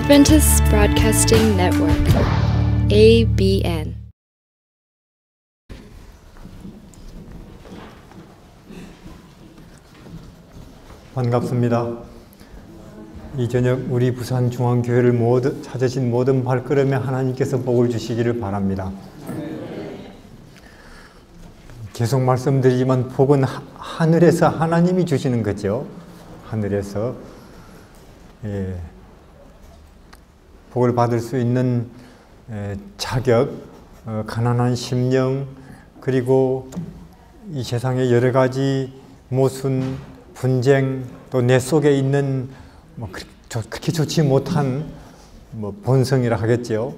Adventist Broadcasting Network, ABN. 반갑습니다. 이 저녁 우리 부산중앙교회를 찾으신 모든 발걸음에 하나님께서 복을 주시기를 바랍니다. 계속 말씀드리지만 복은 하늘에서 하나님이 주시는 거죠. 하늘에서 복을 받을 수 있는 자격, 가난한 심령, 그리고 이 세상의 여러 가지 모순, 분쟁, 또 내 속에 있는 그렇게 좋지 못한 본성이라 하겠죠.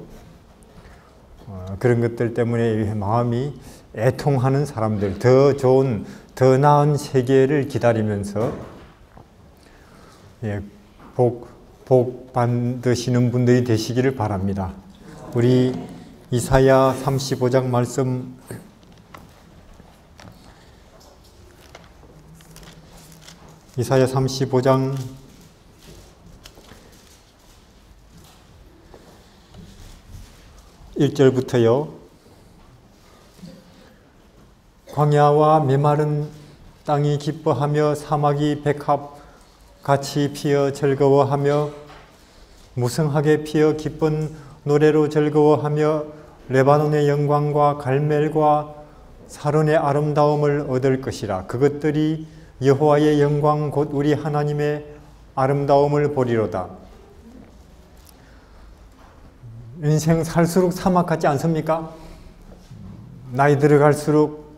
그런 것들 때문에 마음이 애통하는 사람들, 더 좋은, 더 나은 세계를 기다리면서 복 받으시는 분들이 되시기를 바랍니다. 우리 이사야 35장 말씀 이사야 35장 1절부터요. 광야와 메마른 땅이 기뻐하며 사막이 백합같이 피어 즐거워하며 무성하게 피어 기쁜 노래로 즐거워하며 레바논의 영광과 갈멜과 사론의 아름다움을 얻을 것이라. 그것들이 여호와의 영광 곧 우리 하나님의 아름다움을 보리로다. 인생 살수록 사막 같지 않습니까? 나이 들어갈수록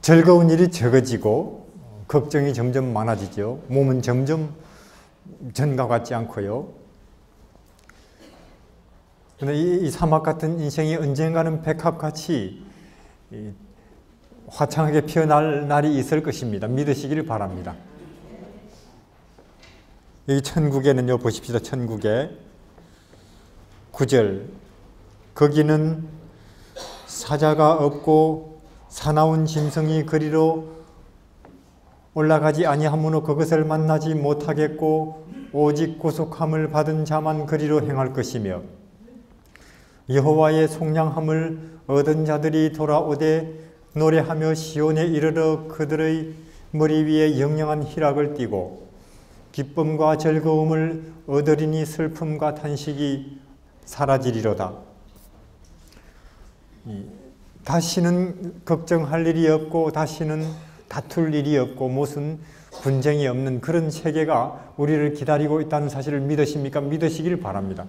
즐거운 일이 적어지고 걱정이 점점 많아지죠. 몸은 점점 전과 같지 않고요. 그런데 이 사막 같은 인생이 언젠가는 백합같이 화창하게 피어날 날이 있을 것입니다. 믿으시기를 바랍니다. 이 천국에는요, 보십시다. 천국에 9절, 거기는 사자가 없고 사나운 짐승이 그리로 올라가지 아니하므로 그것을 만나지 못하겠고 오직 구속함을 받은 자만 그리로 행할 것이며 여호와의 속량함을 얻은 자들이 돌아오되 노래하며 시온에 이르러 그들의 머리 위에 영영한 희락을 띠고 기쁨과 즐거움을 얻으리니 슬픔과 탄식이 사라지리로다. 다시는 걱정할 일이 없고 다시는 다툴 일이 없고 무슨 분쟁이 없는 그런 세계가 우리를 기다리고 있다는 사실을 믿으십니까? 믿으시길 바랍니다.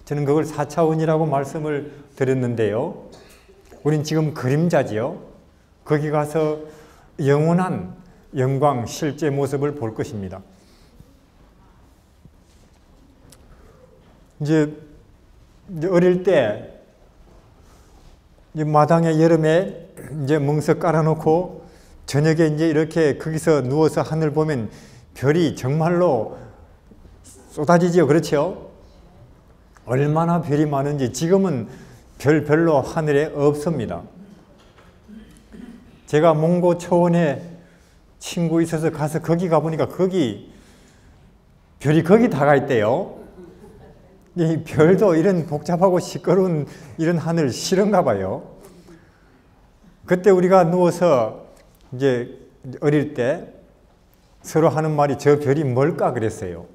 저는 그걸 4차원이라고 말씀을 드렸는데요. 우린 지금 그림자지요. 거기 가서 영원한 영광, 실제 모습을 볼 것입니다. 이제 어릴 때 마당에 여름에 이제 멍석 깔아놓고 저녁에 이제 이렇게 거기서 누워서 하늘 보면 별이 정말로 쏟아지죠. 그렇죠? 얼마나 별이 많은지 지금은 별로 하늘에 없습니다. 제가 몽고 초원에 친구 있어서 가서 거기 가보니까 거기 별이 거기 다가 있대요. 이 별도 이런 복잡하고 시끄러운 이런 하늘 싫은가 봐요. 그때 우리가 누워서 이제 어릴 때 서로 하는 말이 저 별이 뭘까 그랬어요.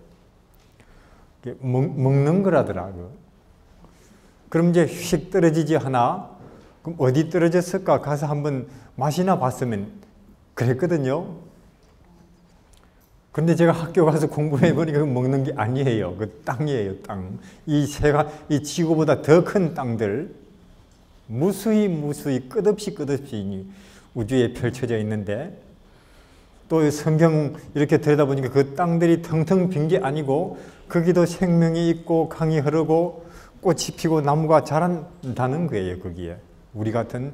먹는 거라더라고요. 그럼 이제 휙 떨어지지 하나? 그럼 어디 떨어졌을까? 가서 한번 맛이나 봤으면 그랬거든요. 그런데 제가 학교 가서 공부해 보니까 먹는 게 아니에요. 그 땅이에요, 땅. 이 지구보다 더 큰 땅들, 무수히 끝없이 우주에 펼쳐져 있는데, 또 성경 이렇게 들여다보니까 그 땅들이 텅텅 빈 게 아니고, 거기도 생명이 있고, 강이 흐르고, 꽃이 피고, 나무가 자란다는 거예요, 거기에. 우리 같은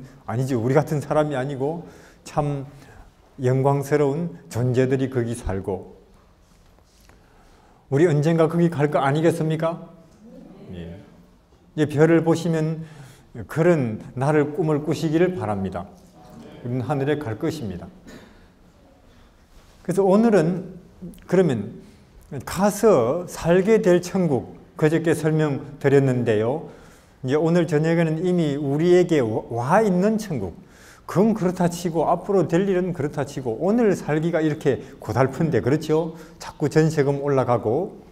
사람이 아니고, 참 영광스러운 존재들이 거기 살고 우리 언젠가 거기 갈 거 아니겠습니까? 예. 이제 별을 보시면 그런 나를 꿈을 꾸시기를 바랍니다. 우리는 하늘에 갈 것입니다. 그래서 오늘은 그러면 가서 살게 될 천국, 그저께 설명드렸는데요. 이제 오늘 저녁에는 이미 우리에게 와 있는 천국, 그건 그렇다 치고 앞으로 될 일은 그렇다 치고 오늘 살기가 이렇게 고달픈데, 그렇죠? 자꾸 전세금 올라가고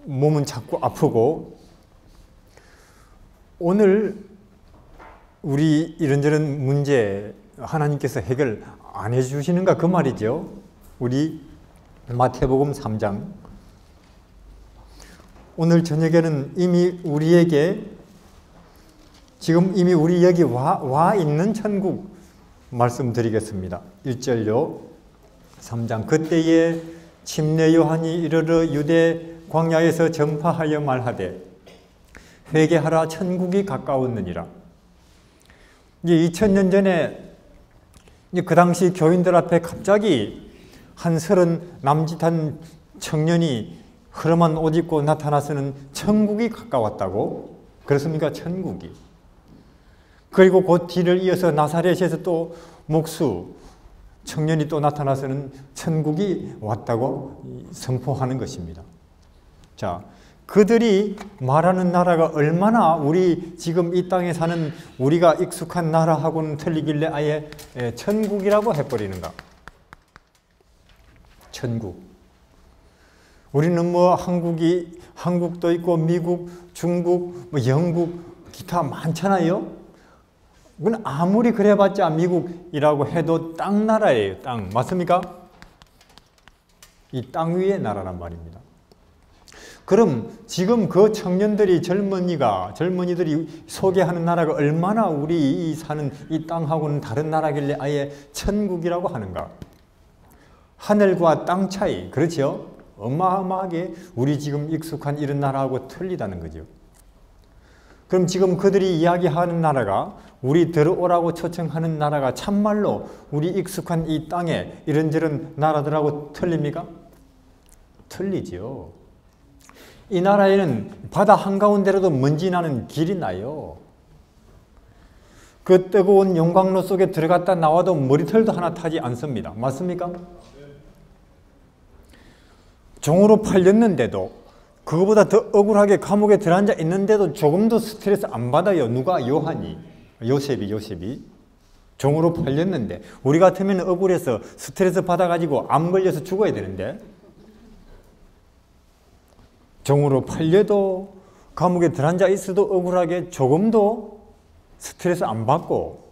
몸은 자꾸 아프고, 오늘 우리 이런저런 문제 하나님께서 해결 안 해주시는가 그 말이죠. 우리 마태복음 3장, 오늘 저녁에는 이미 우리에게 지금 이미 우리 여기 와 있는 천국 말씀드리겠습니다. 1절요. 3장, 그때에 침례 요한이 이르러 유대 광야에서 전파하여 말하되 회개하라, 천국이 가까웠느니라. 이제 2000년 전에 그 당시 교인들 앞에 갑자기 한 30 남짓한 청년이 흐름한 옷 입고 나타나서는 천국이 가까웠다고. 그렇습니까? 천국이. 그리고 그 뒤를 이어서 나사렛에서 또 목수 청년이 또 나타나서는 천국이 왔다고 선포하는 것입니다. 자, 그들이 말하는 나라가 얼마나 우리 지금 이 땅에 사는 우리가 익숙한 나라하고는 틀리길래 아예 천국이라고 해버리는가? 천국. 우리는 뭐 한국도 있고 미국, 중국, 뭐 영국, 기타 많잖아요. 그건 아무리 그래봤자 미국이라고 해도 땅 나라예요. 땅. 맞습니까? 이 땅 위의 나라란 말입니다. 그럼 지금 그 청년들이 젊은이들이 소개하는 나라가 얼마나 우리 사는 이 땅하고는 다른 나라길래 아예 천국이라고 하는가? 하늘과 땅 차이, 그렇죠? 어마어마하게 우리 지금 익숙한 이런 나라하고 틀리다는 거죠. 그럼 지금 그들이 이야기하는 나라가, 우리 들어오라고 초청하는 나라가 참말로 우리 익숙한 이 땅에 이런저런 나라들하고 틀립니까? 틀리죠. 이 나라에는 바다 한가운데라도 먼지 나는 길이 나요. 그 뜨거운 용광로 속에 들어갔다 나와도 머리털도 하나 타지 않습니다. 맞습니까? 종으로 팔렸는데도, 그거보다 더 억울하게 감옥에 들어앉아 있는데도 조금도 스트레스 안 받아요. 누가? 요한이. 요셉이. 종으로 팔렸는데, 우리 같으면 억울해서 스트레스 받아가지고 암 걸려서 죽어야 되는데, 종으로 팔려도 감옥에 들어앉아 있어도 억울하게 조금도 스트레스 안 받고,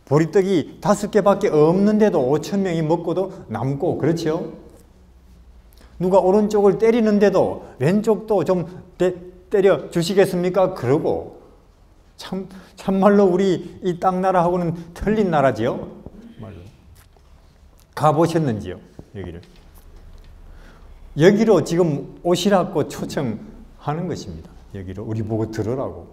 보리떡이 5개밖에 없는데도 5,000명이 먹고도 남고, 그렇죠? 누가 오른쪽을 때리는데도 왼쪽도 좀 때려 주시겠습니까? 그러고, 참말로 우리 이 땅 나라하고는 틀린 나라지요? 가보셨는지요? 여기로 지금 오시라고 초청하는 것입니다. 여기로 우리 보고 들으라고.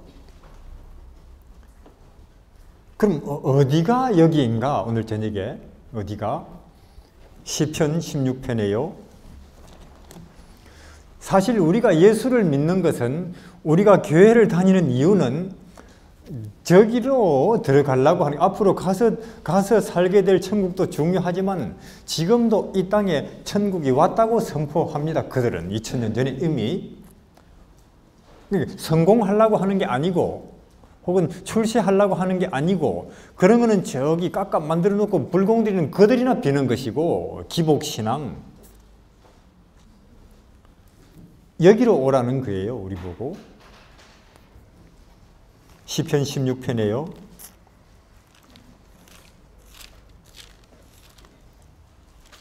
그럼 어디가 여기인가? 오늘 저녁에 어디가? 시편 16편이에요. 사실 우리가 예수를 믿는 것은, 우리가 교회를 다니는 이유는 저기로 들어가려고 하는, 앞으로 가서 살게 될 천국도 중요하지만 지금도 이 땅에 천국이 왔다고 선포합니다. 그들은 2000년 전에 이미. 성공하려고 하는 게 아니고, 혹은 출세하려고 하는 게 아니고, 그런 거는 저기 깎아 만들어 놓고 불공들이는 그들이나 비는 것이고, 기복신앙. 여기로 오라는 거예요. 우리 보고. 시편 16편이에요.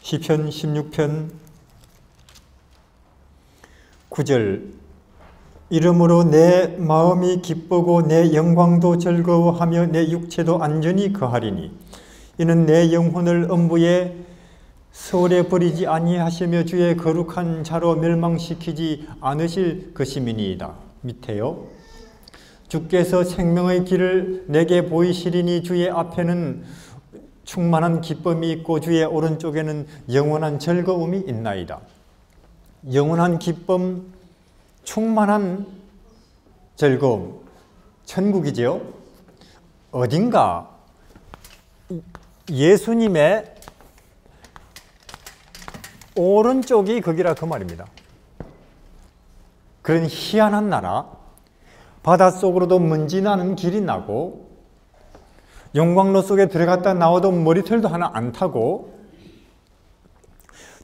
시편 16편 9절, 이러므로 내 마음이 기쁘고 내 영광도 즐거워하며 내 육체도 안전히 거하리니 이는 내 영혼을 음부에 서울에 버리지 아니하시며 주의 거룩한 자로 멸망시키지 않으실 것임이니이다. 밑에요. 주께서 생명의 길을 내게 보이시리니 주의 앞에는 충만한 기쁨이 있고 주의 오른쪽에는 영원한 즐거움이 있나이다. 영원한 기쁨, 충만한 즐거움, 천국이지요. 어딘가 예수님의 오른쪽이 거기라 그 말입니다. 그런 희한한 나라, 바닷속으로도 먼지 나는 길이 나고 용광로 속에 들어갔다 나와도 머리털도 하나 안 타고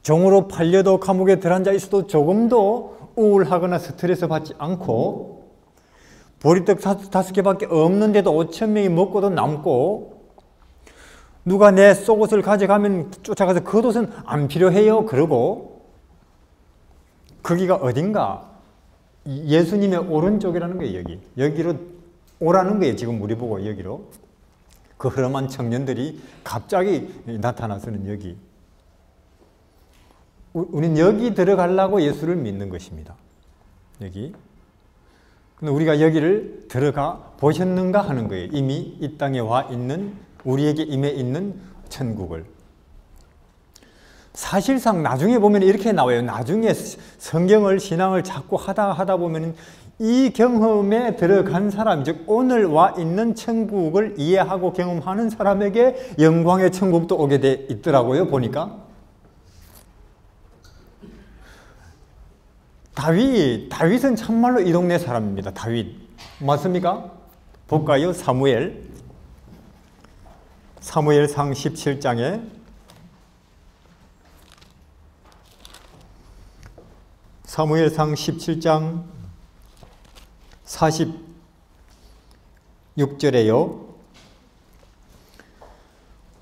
종으로 팔려도 감옥에 들어앉아 있어도 조금도 우울하거나 스트레스 받지 않고 보리떡 5개밖에 없는데도 5,000명이 먹고도 남고 누가 내 속옷을 가져가면 쫓아가서 그 옷은 안 필요해요 그러고 거기가 어딘가 예수님의 오른쪽이라는 거예요. 여기로 오라는 거예요. 지금 우리 보고 여기로 그 흐름한 청년들이 갑자기 나타나서는 여기 우린 여기 들어가려고 예수를 믿는 것입니다. 여기. 근데 우리가 여기를 들어가 보셨는가 하는 거예요. 이미 이 땅에 와 있는 우리에게 임해 있는 천국을. 사실상 나중에 보면 이렇게 나와요. 나중에 성경을 신앙을 자꾸 하다 보면 이 경험에 들어간 사람, 즉 오늘 와 있는 천국을 이해하고 경험하는 사람에게 영광의 천국도 오게 돼 있더라고요. 보니까 다윗은 참말로 이 동네 사람입니다. 다윗 맞습니까? 볼까요? 사무엘상 17장에 사무엘상 17장 46절에요.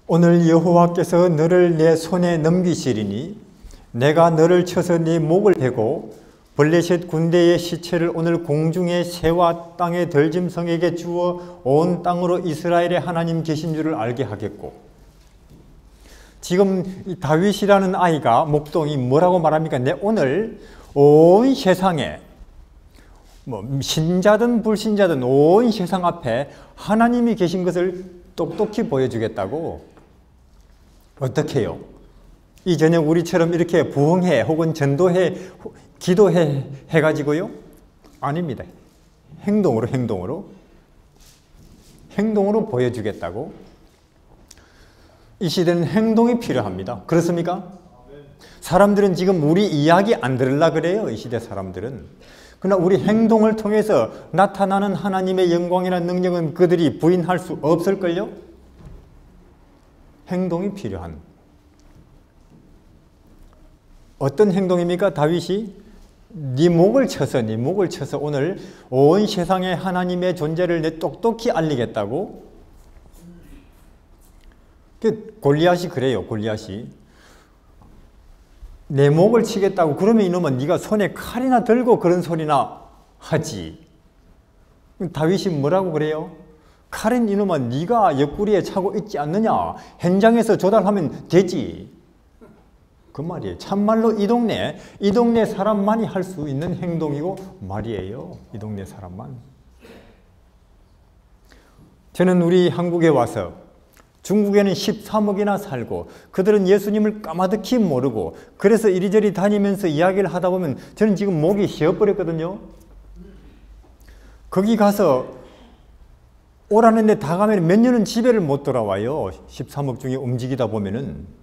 오늘 여호와께서 너를 내 손에 넘기시리니 내가 너를 쳐서 네 목을 베고 블레셋 군대의 시체를 오늘 공중의 새와 땅의 들짐승에게 주어 온 땅으로 이스라엘의 하나님 계신 줄을 알게 하겠고. 지금 이 다윗이라는 아이가 목동이 뭐라고 말합니까? 내 오늘 온 세상에 신자든 불신자든 온 세상 앞에 하나님이 계신 것을 똑똑히 보여주겠다고. 어떻게 해요? 이 저녁 우리처럼 이렇게 부흥회 혹은 전도회 기도회 해가지고요? 아닙니다. 행동으로 보여주겠다고. 이 시대는 행동이 필요합니다. 그렇습니까? 사람들은 지금 우리 이야기 안 들으려고 그래요. 이 시대 사람들은. 그러나 우리 행동을 통해서 나타나는 하나님의 영광이나 능력은 그들이 부인할 수 없을걸요? 행동이 필요한. 어떤 행동입니까? 다윗이 네 목을 쳐서 오늘 온 세상에 하나님의 존재를 내 똑똑히 알리겠다고. 골리앗이 그래요. 골리앗이 내 목을 치겠다고. 그러면 이놈은 네가 손에 칼이나 들고 그런 소리나 하지. 다윗이 뭐라고 그래요? 칼은 이놈아 네가 옆구리에 차고 있지 않느냐. 현장에서 조달하면 되지. 그 말이에요. 참말로 이 동네 사람만이 할 수 있는 행동이고 말이에요. 이 동네 사람만. 저는 우리 한국에 와서 중국에는 13억이나 살고 그들은 예수님을 까마득히 모르고 그래서 이리저리 다니면서 이야기를 하다 보면 저는 지금 목이 쉬어버렸거든요. 거기 가서 오라는데 다 가면 몇 년은 집에를 못 돌아와요. 13억 중에 움직이다 보면은.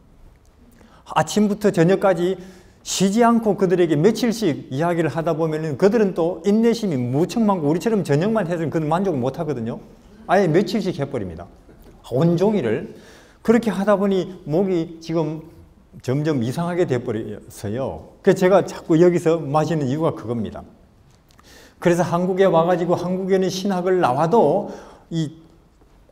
아침부터 저녁까지 쉬지 않고 그들에게 며칠씩 이야기를 하다 보면은 그들은 또 인내심이 무척 많고 우리처럼 저녁만 해서는 그들 만족을 못 하거든요. 아예 며칠씩 해버립니다. 온종일을. 그렇게 하다 보니 목이 지금 점점 이상하게 돼버렸어요. 그래서 제가 자꾸 여기서 마시는 이유가 그겁니다. 그래서 한국에 와가지고 한국에는 신학을 나와도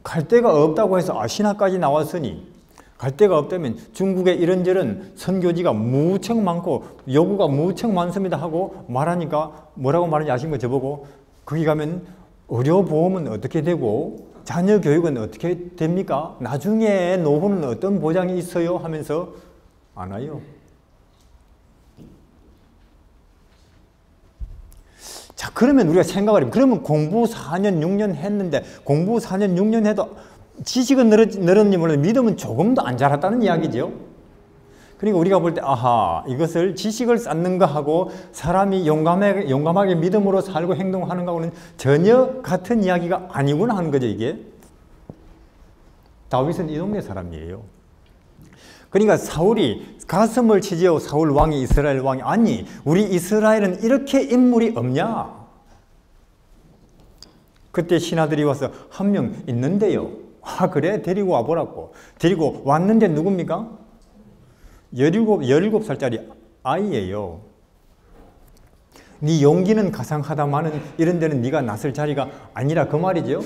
갈 데가 없다고 해서 신학까지 나왔으니 갈 데가 없다면 중국에 이런저런 선교지가 무척 많고 요구가 무척 많습니다 하고 말하니까 뭐라고 말하는지 아시는 거 저보고 거기 가면 의료보험은 어떻게 되고 자녀 교육은 어떻게 됩니까? 나중에 노후는 어떤 보장이 있어요? 하면서 안 와요. 자, 그러면 우리가 생각을 해보면 그러면 공부 4년 6년 했는데 공부 4년 6년 해도 지식은 늘었니 몰라도 믿음은 조금도 안 자랐다는 이야기죠. 그러니까 우리가 볼 때 이것을 지식을 쌓는 거하고 사람이 용감하게 믿음으로 살고 행동하는 거하고는 전혀 같은 이야기가 아니구나 하는 거죠. 이게 다윗은 이 동네 사람이에요. 그러니까 사울이 가슴을 치지요. 사울 왕이 이스라엘 왕이. 아니, 우리 이스라엘은 이렇게 인물이 없냐? 그때 신하들이 와서 한 명 있는데요. 아, 그래? 데리고 와보라고. 데리고 왔는데 누굽니까? 17살짜리 아이예요. 네 용기는 가상하다마는 이런 데는 네가 나설 자리가 아니라 그 말이죠.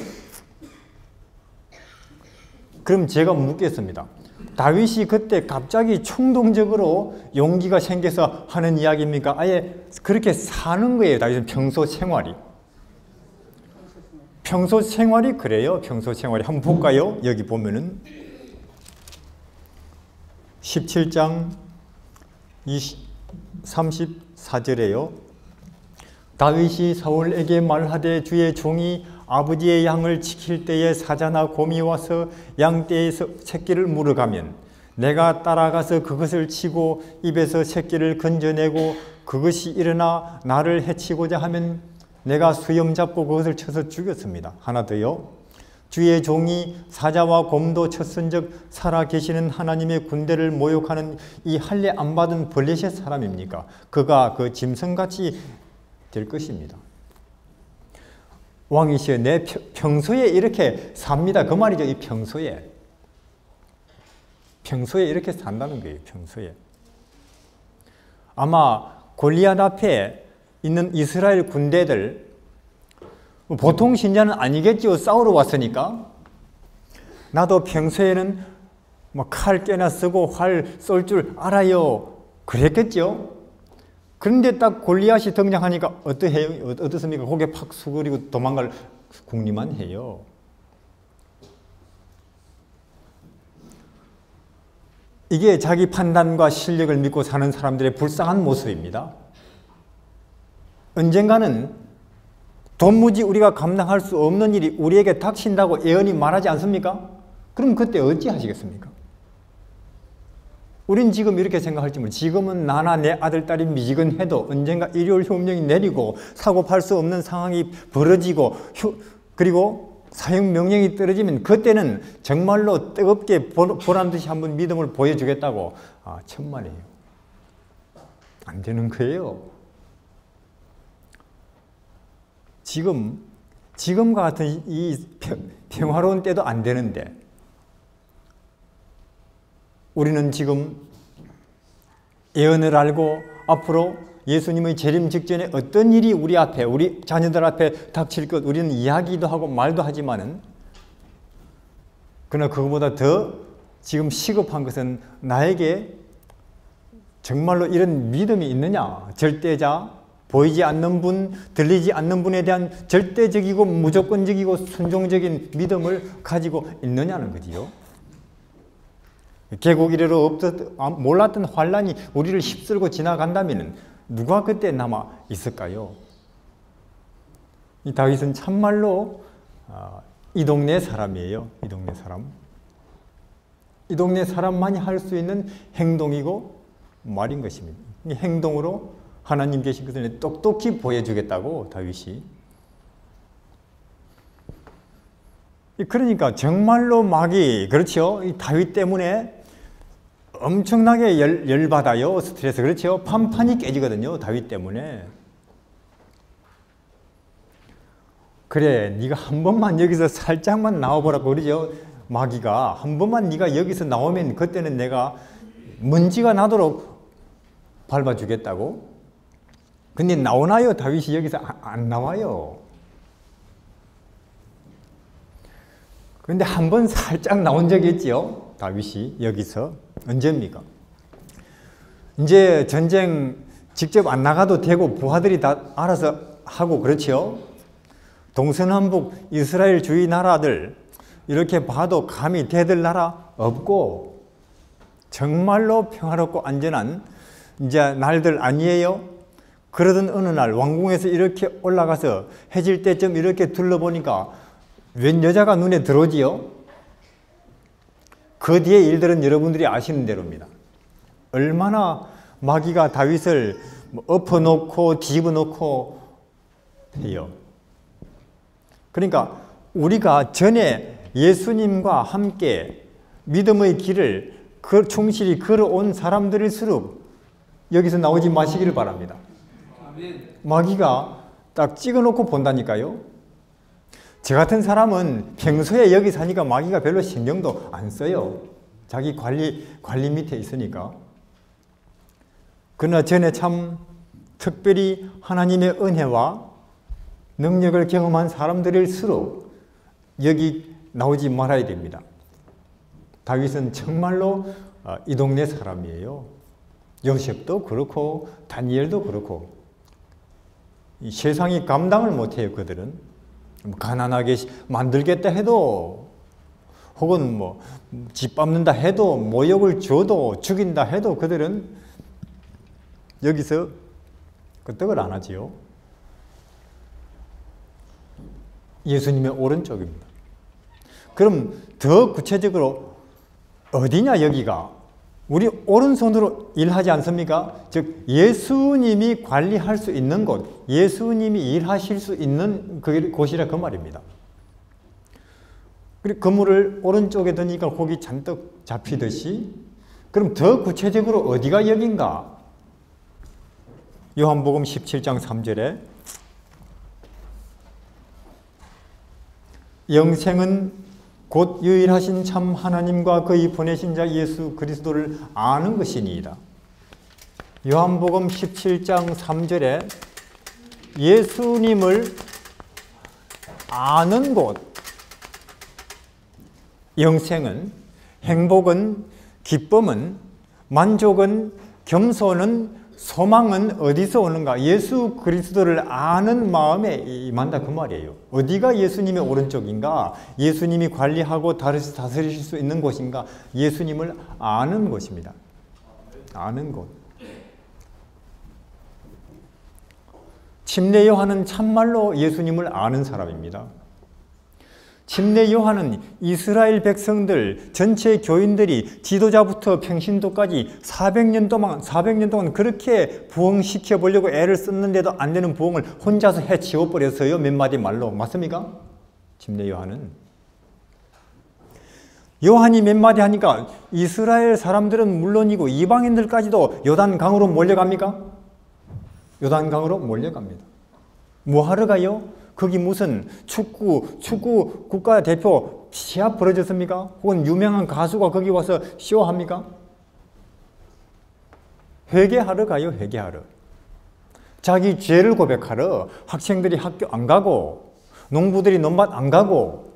그럼 제가 묻겠습니다. 다윗이 그때 갑자기 충동적으로 용기가 생겨서 하는 이야기입니까? 아예 그렇게 사는 거예요. 다윗은 평소 생활이. 평소 생활이 그래요. 평소 생활이. 한번 볼까요? 여기 보면은 17장 34절에요. 다윗이 사울에게 말하되 주의 종이 아버지의 양을 지킬 때에 사자나 곰이 와서 양떼에서 새끼를 물어가면 내가 따라가서 그것을 치고 입에서 새끼를 건져내고 그것이 일어나 나를 해치고자 하면 내가 수염 잡고 그것을 쳐서 죽였습니다. 하나 더요. 주의 종이 사자와 곰도 쳤은즉 살아계시는 하나님의 군대를 모욕하는 이 할례 안 받은 블레셋 사람입니까? 그가 그 짐승같이 될 것입니다. 왕이시여, 내 평소에 이렇게 삽니다. 그 말이죠. 이 평소에 이렇게 산다는 거예요. 평소에. 아마 골리앗 앞에 있는 이스라엘 군대들, 보통 신자는 아니겠죠. 싸우러 왔으니까. 나도 평소에는 칼 깨나 쓰고 활 쏠 줄 알아요. 그랬겠죠. 그런데 딱 골리앗이 등장하니까 어떻습니까? 고개 팍 숙이고 도망갈 궁리만 해요. 이게 자기 판단과 실력을 믿고 사는 사람들의 불쌍한 모습입니다. 언젠가는 도무지 우리가 감당할 수 없는 일이 우리에게 닥친다고 예언이 말하지 않습니까? 그럼 그때 어찌 하시겠습니까? 우린 지금 이렇게 생각할지 모르겠어요. 지금은 나나 내 아들, 딸이 미지근해도 언젠가 일요일 혁명이 내리고 사고 팔 수 없는 상황이 벌어지고 그리고 사형 명령이 떨어지면 그때는 정말로 뜨겁게 보란 듯이 한번 믿음을 보여주겠다고 천만에요. 안 되는 거예요. 지금과 같은 이 평화로운 때도 안 되는데 우리는 지금 예언을 알고 앞으로 예수님의 재림 직전에 어떤 일이 우리 앞에, 우리 자녀들 앞에 닥칠 것 우리는 이야기도 하고 말도 하지만은 그러나 그것보다 더 지금 시급한 것은 나에게 정말로 이런 믿음이 있느냐? 절대자, 보이지 않는 분, 들리지 않는 분에 대한 절대적이고 무조건적이고 순종적인 믿음을 가지고 있느냐는 거지요. 개국 이래로 몰랐던 환란이 우리를 휩쓸고 지나간다면 누가 그때 남아 있을까요? 이 다윗은 참말로 이 동네 사람이에요. 이 동네 사람. 이 동네 사람만이 할 수 있는 행동이고 말인 것입니다. 이 행동으로 하나님 계신 것을 똑똑히 보여주겠다고 다윗이. 그러니까 정말로 마귀, 그렇죠? 이 다윗 때문에 엄청나게 열받아요. 스트레스. 그렇죠? 판판이 깨지거든요. 다윗 때문에. 그래, 네가 한 번만 여기서 살짝만 나와보라고 그러죠. 마귀가 한 번만 네가 여기서 나오면 그때는 내가 먼지가 나도록 밟아주겠다고. 근데 나오나요? 다윗이 여기서 안 나와요. 그런데 한 번 살짝 나온 적이 있지요. 다윗이 여기서. 언제입니까? 이제 전쟁 직접 안 나가도 되고 부하들이 다 알아서 하고 그렇죠. 동서남북 이스라엘 주위 나라들 이렇게 봐도 감히 대들 나라 없고 정말로 평화롭고 안전한 이제 날들 아니에요. 그러던 어느 날 왕궁에서 이렇게 올라가서 해질 때쯤 이렇게 둘러보니까 웬 여자가 눈에 들어오지요? 그 뒤에 일들은 여러분들이 아시는 대로입니다. 얼마나 마귀가 다윗을 엎어놓고 뒤집어놓고 해요. 그러니까 우리가 전에 예수님과 함께 믿음의 길을 충실히 걸어온 사람들일수록 여기서 나오지 마시기를 바랍니다. 마귀가 딱 찍어놓고 본다니까요. 저 같은 사람은 평소에 여기 사니까 마귀가 별로 신경도 안 써요. 자기 관리 밑에 있으니까. 그러나 전에 참 특별히 하나님의 은혜와 능력을 경험한 사람들일수록 여기 나오지 말아야 됩니다. 다윗은 정말로 이 동네 사람이에요. 요셉도 그렇고 다니엘도 그렇고 이 세상이 감당을 못해요. 그들은 가난하게 만들겠다 해도 혹은 뭐 짓밟는다 해도 모욕을 줘도 죽인다 해도 그들은 여기서 끄떡을 안 하지요. 예수님의 오른쪽입니다. 그럼 더 구체적으로 어디냐 여기가? 우리 오른손으로 일하지 않습니까? 즉 예수님이 관리할 수 있는 곳, 예수님이 일하실 수 있는 곳이라 그 말입니다. 그리고 그물을 오른쪽에 던지니까 고기 잔뜩 잡히듯이 그럼 더 구체적으로 어디가 여긴가? 요한복음 17장 3절에 영생은 곧 유일하신 참 하나님과 그의 보내신 자 예수 그리스도를 아는 것이니이다. 요한복음 17장 3절에 예수님을 아는 곳, 영생은, 행복은, 기쁨은, 만족은, 겸손은, 소망은 어디서 오는가? 예수 그리스도를 아는 마음에 임한다 그 말이에요. 어디가 예수님의 오른쪽인가? 예수님이 관리하고 다스리실 수 있는 곳인가? 예수님을 아는 곳입니다. 아는 곳. 침례 요한은 참말로 예수님을 아는 사람입니다. 침례 요한은 이스라엘 백성들, 전체 교인들이 지도자부터 평신도까지 400년 동안 그렇게 부흥시켜 보려고 애를 썼는데도 안 되는 부흥을 혼자서 해치워 버렸어요. 몇 마디 말로. 맞습니까? 침례 요한은. 요한이 몇 마디 하니까 이스라엘 사람들은 물론이고 이방인들까지도 요단강으로 몰려갑니까? 요단강으로 몰려갑니다. 뭐 하러 가요? 거기 무슨 축구 국가대표 시합 벌어졌습니까? 혹은 유명한 가수가 거기 와서 쇼합니까? 회개하러 가요. 회개하러. 자기 죄를 고백하러 학생들이 학교 안 가고 농부들이 논밭 안 가고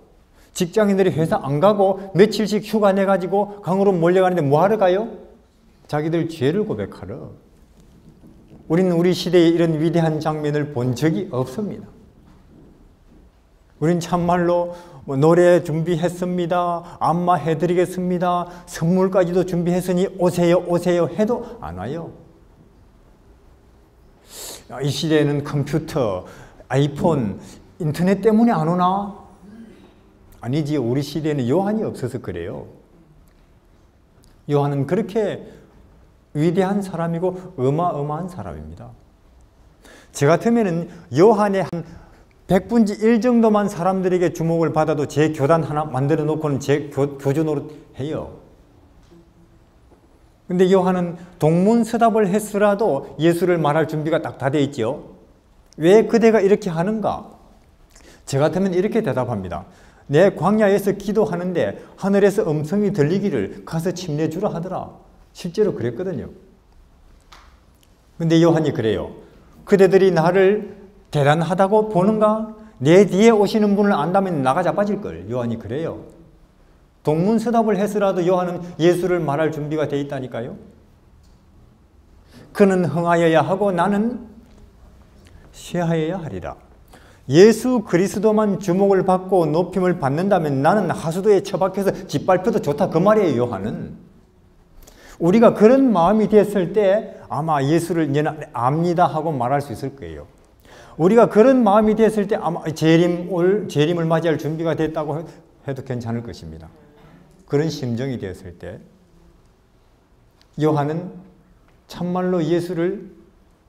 직장인들이 회사 안 가고 며칠씩 휴가 내가지고 강으로 몰려가는데 뭐 하러 가요? 자기들 죄를 고백하러. 우리는 우리 시대에 이런 위대한 장면을 본 적이 없습니다. 우린 참말로 노래 준비했습니다. 안마 해드리겠습니다. 선물까지도 준비했으니 오세요 해도 안 와요. 이 시대에는 컴퓨터, 아이폰, 인터넷 때문에 안 오나? 아니지. 우리 시대에는 요한이 없어서 그래요. 요한은 그렇게 위대한 사람이고 어마어마한 사람입니다. 저 같으면 요한의 한 100분의 1 정도만 사람들에게 주목을 받아도 제 교단 하나 만들어 놓고는 제 교주 노릇 해요. 근데 요한은 동문서답을 했으라도 예수를 말할 준비가 딱 다 돼 있죠. 왜 그대가 이렇게 하는가? 저 같으면 이렇게 대답합니다. 내 광야에서 기도하는데 하늘에서 음성이 들리기를 가서 침례 주라 하더라. 실제로 그랬거든요. 근데 요한이 그래요. 그대들이 나를 대단하다고 보는가? 내 뒤에 오시는 분을 안다면 나가 자빠질걸. 요한이 그래요. 동문서답을 했으라도 요한은 예수를 말할 준비가 돼 있다니까요. 그는 흥하여야 하고 나는 쇠하여야 하리라. 예수 그리스도만 주목을 받고 높임을 받는다면 나는 하수도에 처박혀서 짓밟혀도 좋다 그 말이에요. 요한은. 우리가 그런 마음이 됐을 때 아마 예수를 압니다 하고 말할 수 있을 거예요. 우리가 그런 마음이 됐을 때 아마 재림을 맞이할 준비가 됐다고 해도 괜찮을 것입니다. 그런 심정이 되었을 때 요한은 참말로 예수를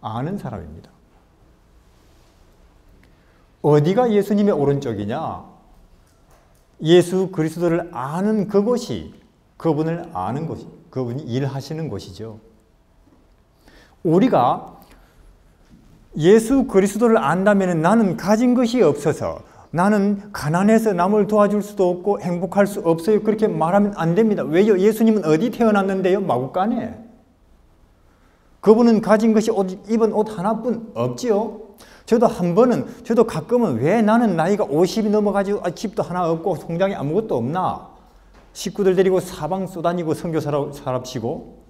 아는 사람입니다. 어디가 예수님의 오른쪽이냐? 예수 그리스도를 아는 그곳이 그분을 아는 것이, 그분이 일하시는 것이죠. 우리가 예수 그리스도를 안다면 나는 가진 것이 없어서, 나는 가난해서 남을 도와줄 수도 없고 행복할 수 없어요, 그렇게 말하면 안 됩니다. 왜요? 예수님은 어디 태어났는데요? 마구간에. 그분은 가진 것이 입은 옷 하나뿐 없지요. 저도 저도 가끔은 왜 나는 나이가 50이 넘어가지고 집도 하나 없고 통장에 아무것도 없나? 식구들 데리고 사방 쏘다니고 선교사랍시고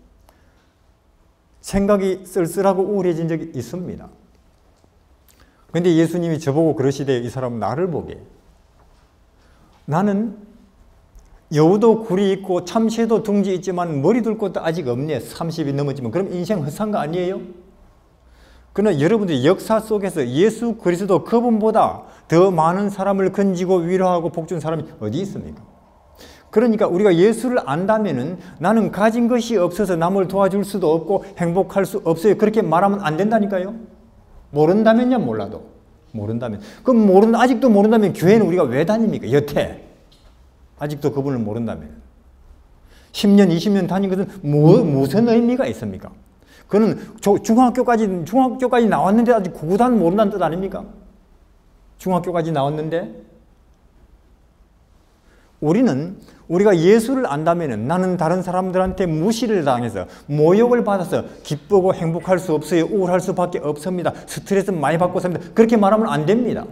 생각이 쓸쓸하고 우울해진 적이 있습니다. 그런데 예수님이 저보고 그러시되, 이 사람은 나를 보게, 나는 여우도 굴이 있고 참새도 둥지 있지만 머리 둘 곳도 아직 없네. 30이 넘었지만. 그럼 인생 헛산 거 아니에요? 그러나 여러분들이 역사 속에서 예수 그리스도 그분보다 더 많은 사람을 건지고 위로하고 복준 사람이 어디 있습니까? 그러니까 우리가 예수를 안다면은 나는 가진 것이 없어서 남을 도와줄 수도 없고 행복할 수 없어요, 그렇게 말하면 안 된다니까요. 모른다면야 몰라도. 모른다면. 그럼 아직도 모른다면 교회는 우리가 왜 다닙니까? 여태. 아직도 그분을 모른다면. 10년, 20년 다닌 것은 무슨 의미가 있습니까? 그는 중학교까지 나왔는데 아직 구구단 모른다는 뜻 아닙니까? 중학교까지 나왔는데. 우리가 예수를 안다면 나는 다른 사람들한테 무시를 당해서 모욕을 받아서 기쁘고 행복할 수 없어요, 우울할 수밖에 없습니다, 스트레스 많이 받고 삽니다, 그렇게 말하면 안 됩니다.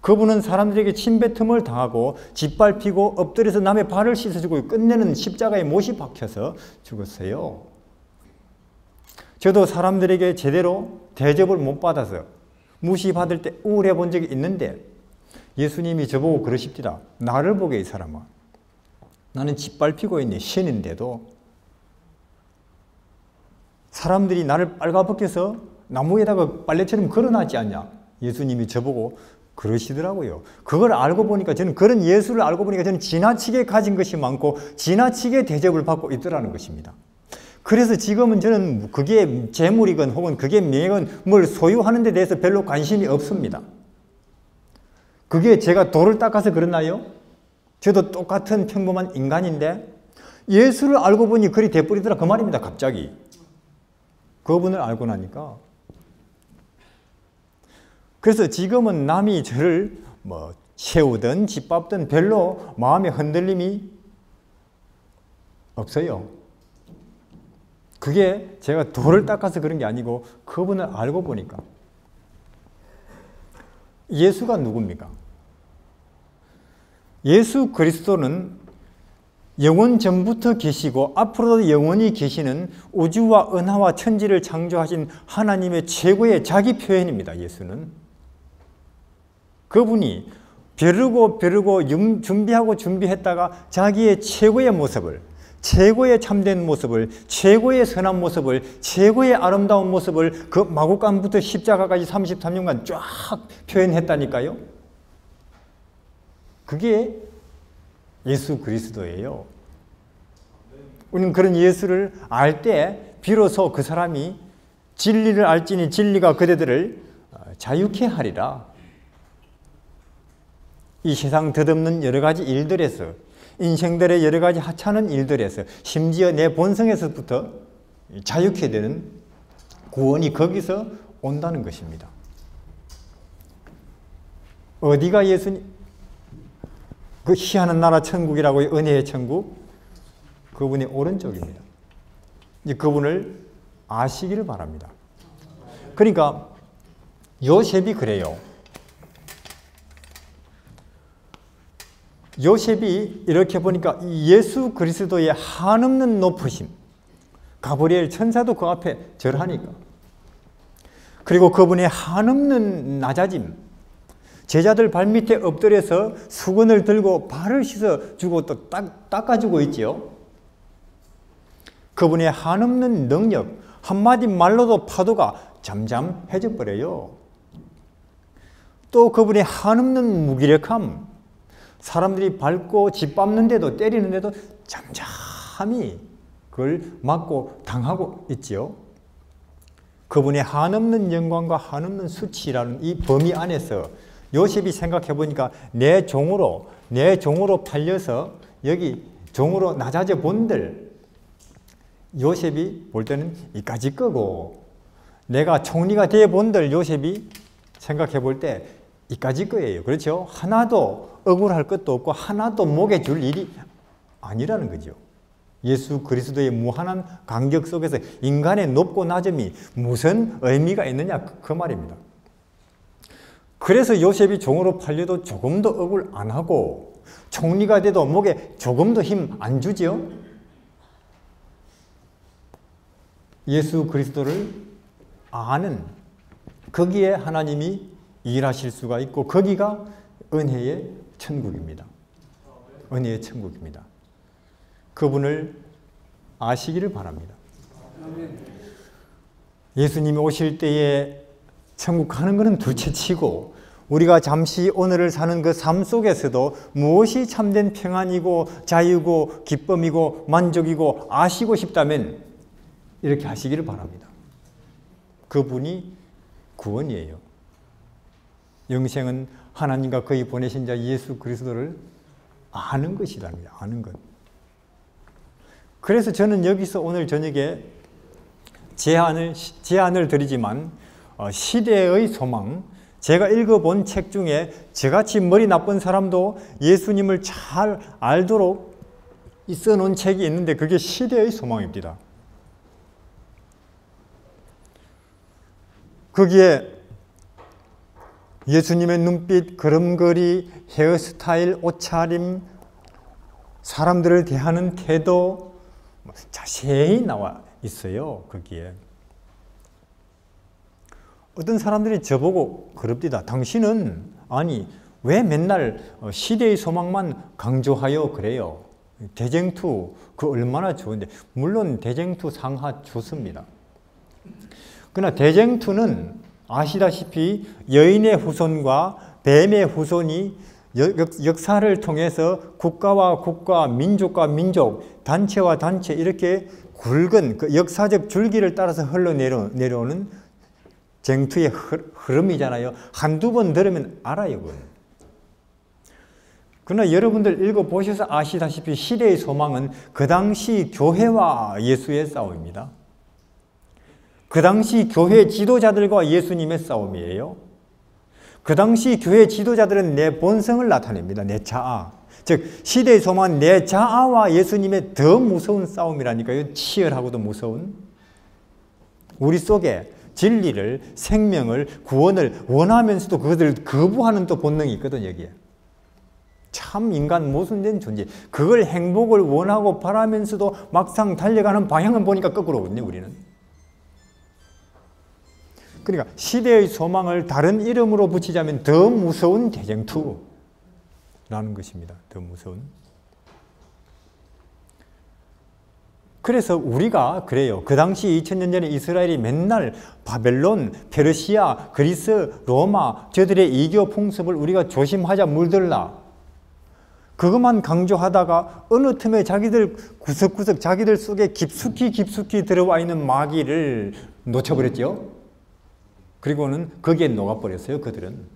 그분은 사람들에게 침뱉음을 당하고 짓밟히고 엎드려서 남의 발을 씻어주고 끝내는 십자가에 못이 박혀서 죽었어요. 저도 사람들에게 제대로 대접을 못 받아서 무시받을 때 우울해 본 적이 있는데 예수님이 저보고 그러십니다. 나를 보게, 이 사람아. 나는 짓밟히고 있니 신인데도 사람들이 나를 빨가벗겨서 나무에다가 빨래처럼 걸어놨지 않냐. 예수님이 저보고 그러시더라고요. 그걸 알고 보니까 저는, 그런 예수를 알고 보니까 저는 지나치게 가진 것이 많고 지나치게 대접을 받고 있더라는 것입니다. 그래서 지금은 저는 그게 재물이건 혹은 그게 명예건 뭘 소유하는 데 대해서 별로 관심이 없습니다. 그게 제가 돌을 닦아서 그러나요? 저도 똑같은 평범한 인간인데 예수를 알고 보니 그리 돼버리더라, 그 말입니다. 갑자기. 그분을 알고 나니까. 그래서 지금은 남이 저를 세우든 짓밟든 별로 마음의 흔들림이 없어요. 그게 제가 돌을 닦아서 그런 게 아니고 그분을 알고 보니까. 예수가 누굽니까? 예수 그리스도는 영원 전부터 계시고 앞으로도 영원히 계시는 우주와 은하와 천지를 창조하신 하나님의 최고의 자기 표현입니다. 예수는. 그분이 벼르고 준비했다가 자기의 최고의 모습을, 최고의 참된 모습을, 최고의 선한 모습을, 최고의 아름다운 모습을 그 마구간부터 십자가까지 33년간 쫙 표현했다니까요. 그게 예수 그리스도예요. 우리는 그런 예수를 알 때 비로소 그 사람이 진리를 알지니 진리가 그대들을 자유케 하리라. 이 세상 덧없는 여러 가지 일들에서, 인생들의 여러 가지 하찮은 일들에서, 심지어 내 본성에서부터 자유케 되는 구원이 거기서 온다는 것입니다. 어디가 예수님? 그 희한한 나라 천국이라고, 은혜의 천국, 그분의 오른쪽입니다. 그분을 아시기를 바랍니다. 그러니까 요셉이 그래요. 요셉이 이렇게 보니까 예수 그리스도의 한없는 높으심, 가브리엘 천사도 그 앞에 절하니까, 그리고 그분의 한없는 낮아짐, 제자들 발밑에 엎드려서 수건을 들고 발을 씻어주고 또 닦아주고 있지요. 그분의 한없는 능력, 한마디 말로도 파도가 잠잠해져 버려요. 또 그분의 한없는 무기력함, 사람들이 밟고 짓밟는데도, 때리는데도 잠잠히 그걸 막고 당하고 있지요. 그분의 한없는 영광과 한없는 수치라는 이 범위 안에서 요셉이 생각해 보니까 내 종으로 팔려서 여기 종으로 낮아져 본들 요셉이 볼 때는 이까지 거고, 내가 총리가 돼 본들 요셉이 생각해 볼 때 이까지 거예요. 그렇죠? 하나도 억울할 것도 없고 하나도 목에 줄 일이 아니라는 거죠. 예수 그리스도의 무한한 간격 속에서 인간의 높고 낮음이 무슨 의미가 있느냐, 그 말입니다. 그래서 요셉이 종으로 팔려도 조금도 억울 안 하고 총리가 돼도 목에 조금도 힘 안 주죠. 예수 그리스도를 아는, 거기에 하나님이 일하실 수가 있고 거기가 은혜의 천국입니다. 은혜의 천국입니다. 그분을 아시기를 바랍니다. 예수님이 오실 때에 천국 가는 것은 둘째치고 우리가 잠시 오늘을 사는 그 삶 속에서도 무엇이 참된 평안이고 자유고 기쁨이고 만족이고 아시고 싶다면 이렇게 하시기를 바랍니다. 그분이 구원이에요. 영생은 하나님과 그의 보내신 자 예수 그리스도를 아는 것이랍니다. 아는 것. 그래서 저는 여기서 오늘 저녁에 제안을 드리지만 시대의 소망, 제가 읽어본 책 중에 저같이 머리 나쁜 사람도 예수님을 잘 알도록 써놓은 책이 있는데 그게 시대의 소망입니다. 거기에 예수님의 눈빛, 걸음걸이, 헤어스타일, 옷차림, 사람들을 대하는 태도 자세히 나와 있어요. 거기에. 어떤 사람들이 저보고 그럽니다. 당신은 아니 왜 맨날 시대의 소망만 강조하여 그래요. 대쟁투 그 얼마나 좋은데. 물론 대쟁투 상하 좋습니다. 그러나 대쟁투는 아시다시피 여인의 후손과 뱀의 후손이 역사를 통해서 국가와 국가, 민족과 민족, 단체와 단체 이렇게 굵은 그 역사적 줄기를 따라서 흘러내려오는 쟁투의 흐름이잖아요. 한두 번 들으면 알아요. 그건. 그러나 여러분들 읽어보셔서 아시다시피 시대의 소망은 그 당시 교회와 예수의 싸움입니다. 그 당시 교회 지도자들과 예수님의 싸움이에요. 그 당시 교회 지도자들은 내 본성을 나타냅니다. 내 자아. 즉 시대의 소망은 내 자아와 예수님의 더 무서운 싸움이라니까요. 치열하고도 무서운. 우리 속에 진리를, 생명을, 구원을 원하면서도 그것을 거부하는 또 본능이 있거든요. 여기에. 참 인간 모순된 존재. 그걸 행복을 원하고 바라면서도 막상 달려가는 방향을 보니까 거꾸로거든요. 우리는. 그러니까 시대의 소망을 다른 이름으로 붙이자면 더 무서운 대쟁투라는 것입니다. 더 무서운. 그래서 우리가 그래요. 그 당시 2000년 전에 이스라엘이 맨날 바벨론, 페르시아, 그리스, 로마 저들의 이교 풍습을 우리가 조심하자 물들라. 그것만 강조하다가 어느 틈에 자기들 구석구석 자기들 속에 깊숙이 들어와 있는 마귀를 놓쳐버렸죠. 그리고는 거기에 녹아버렸어요. 그들은.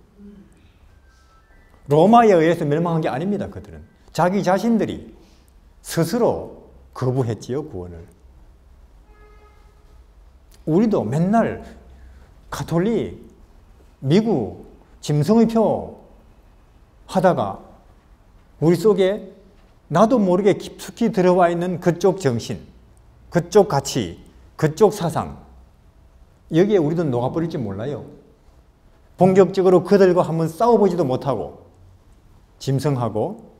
로마에 의해서 멸망한 게 아닙니다. 그들은. 자기 자신들이 스스로 거부했지요. 구원을. 우리도 맨날 가톨릭, 미국, 짐승의 표 하다가 우리 속에 나도 모르게 깊숙이 들어와 있는 그쪽 정신, 그쪽 가치, 그쪽 사상 여기에 우리도 녹아버릴지 몰라요. 본격적으로 그들과 한번 싸워보지도 못하고 짐승하고.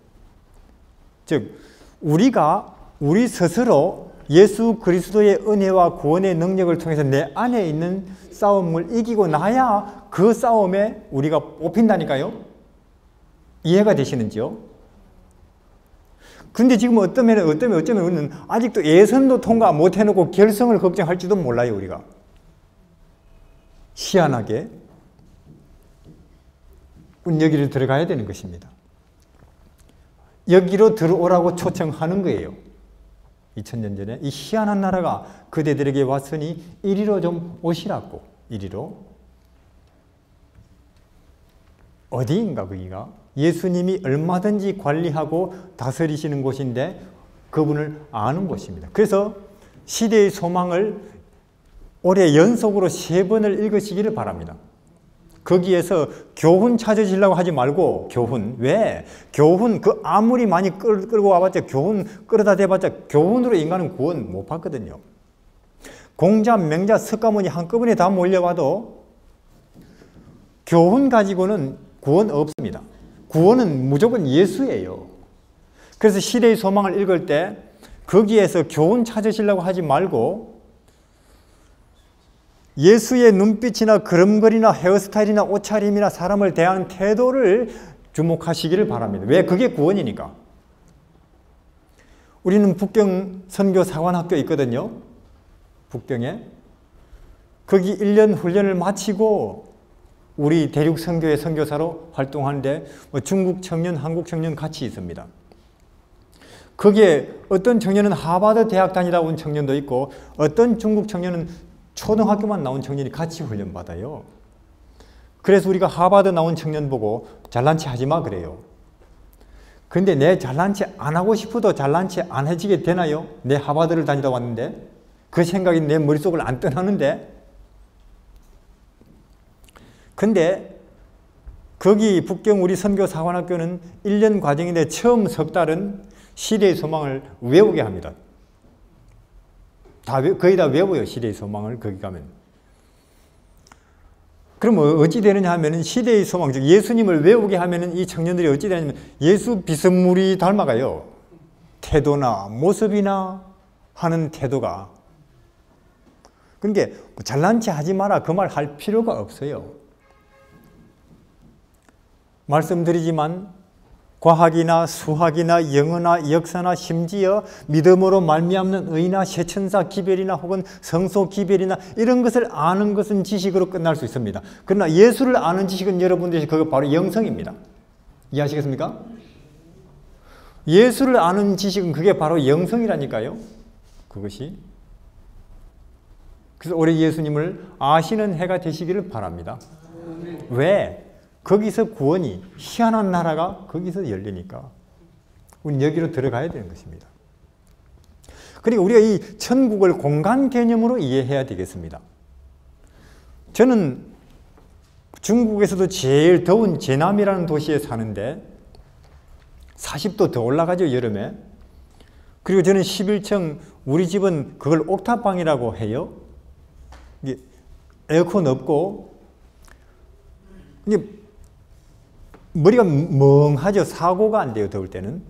즉 우리 스스로 예수 그리스도의 은혜와 구원의 능력을 통해서 내 안에 있는 싸움을 이기고 나야 그 싸움에 우리가 뽑힌다니까요. 이해가 되시는지요? 근데 지금 어쩌면 우리는 아직도 예선도 통과 못 해놓고 결승을 걱정할지도 몰라요. 우리가. 희한하게 여기를 들어가야 되는 것입니다. 여기로 들어오라고 초청하는 거예요. 2000년 전에 이 희한한 나라가 그대들에게 왔으니 이리로 좀 오시라고. 이리로. 어디인가 거기가? 예수님이 얼마든지 관리하고 다스리시는 곳인데 그분을 아는 곳입니다. 그래서 시대의 소망을 올해 연속으로 3번을 읽으시기를 바랍니다. 거기에서 교훈 찾으시려고 하지 말고 교훈. 왜? 교훈 그 아무리 많이 끌고 와봤자 교훈 끌어다 대봤자 교훈으로 인간은 구원 못 받거든요. 공자, 맹자, 석가모니 한꺼번에 다 몰려와도 교훈 가지고는 구원 없습니다. 구원은 무조건 예수예요. 그래서 시대의 소망을 읽을 때 거기에서 교훈 찾으시려고 하지 말고 예수의 눈빛이나 걸음걸이나 헤어스타일이나 옷차림이나 사람을 대하는 태도를 주목하시기를 바랍니다. 왜? 그게 구원이니까. 우리는 북경 선교 사관학교 있거든요. 북경에. 거기 1년 훈련을 마치고 우리 대륙 선교의 선교사로 활동하는데 중국 청년, 한국 청년 같이 있습니다. 거기에 어떤 청년은 하버드 대학 다니다 온 청년도 있고 어떤 중국 청년은 초등학교만 나온 청년이 같이 훈련받아요. 그래서 우리가 하버드 나온 청년 보고 잘난 체 하지 마 그래요. 근데 내 잘난 체 안 하고 싶어도 잘난 체 안 해지게 되나요? 내 하버드를 다니다 왔는데 그 생각이 내 머릿속을 안 떠나는데. 근데 거기 북경 우리 선교사관학교는 1년 과정인데 처음 석 달은 시대의 소망을 외우게 합니다. 거의 다 외워요. 시대의 소망을 거기 가면. 그럼 어찌 되느냐 하면은 시대의 소망, 즉 예수님을 외우게 하면은 이 청년들이 어찌 되냐면 예수 비스무리 닮아가요. 태도나 모습이나 하는 태도가. 그러니까 잘난 체 하지 마라 그 말 할 필요가 없어요. 말씀드리지만 과학이나 수학이나 영어나 역사나 심지어 믿음으로 말미암는 의나 세천사 기별이나 혹은 성소 기별이나 이런 것을 아는 것은 지식으로 끝날 수 있습니다. 그러나 예수를 아는 지식은 여러분들이 그거 바로 영성입니다. 이해하시겠습니까? 예수를 아는 지식은 그게 바로 영성이라니까요. 그것이. 그래서 올해 예수님을 아시는 해가 되시기를 바랍니다. 왜? 거기서 구원이, 희한한 나라가 거기서 열리니까 우리는 여기로 들어가야 되는 것입니다. 그러니까 우리가 이 천국을 공간 개념으로 이해해야 되겠습니다. 저는 중국에서도 제일 더운 제남이라는 도시에 사는데 40도 더 올라가죠, 여름에. 그리고 저는 11층, 우리 집은 그걸 옥탑방이라고 해요. 이게 에어컨 없고 이게 머리가 멍하죠. 사고가 안 돼요. 더울 때는.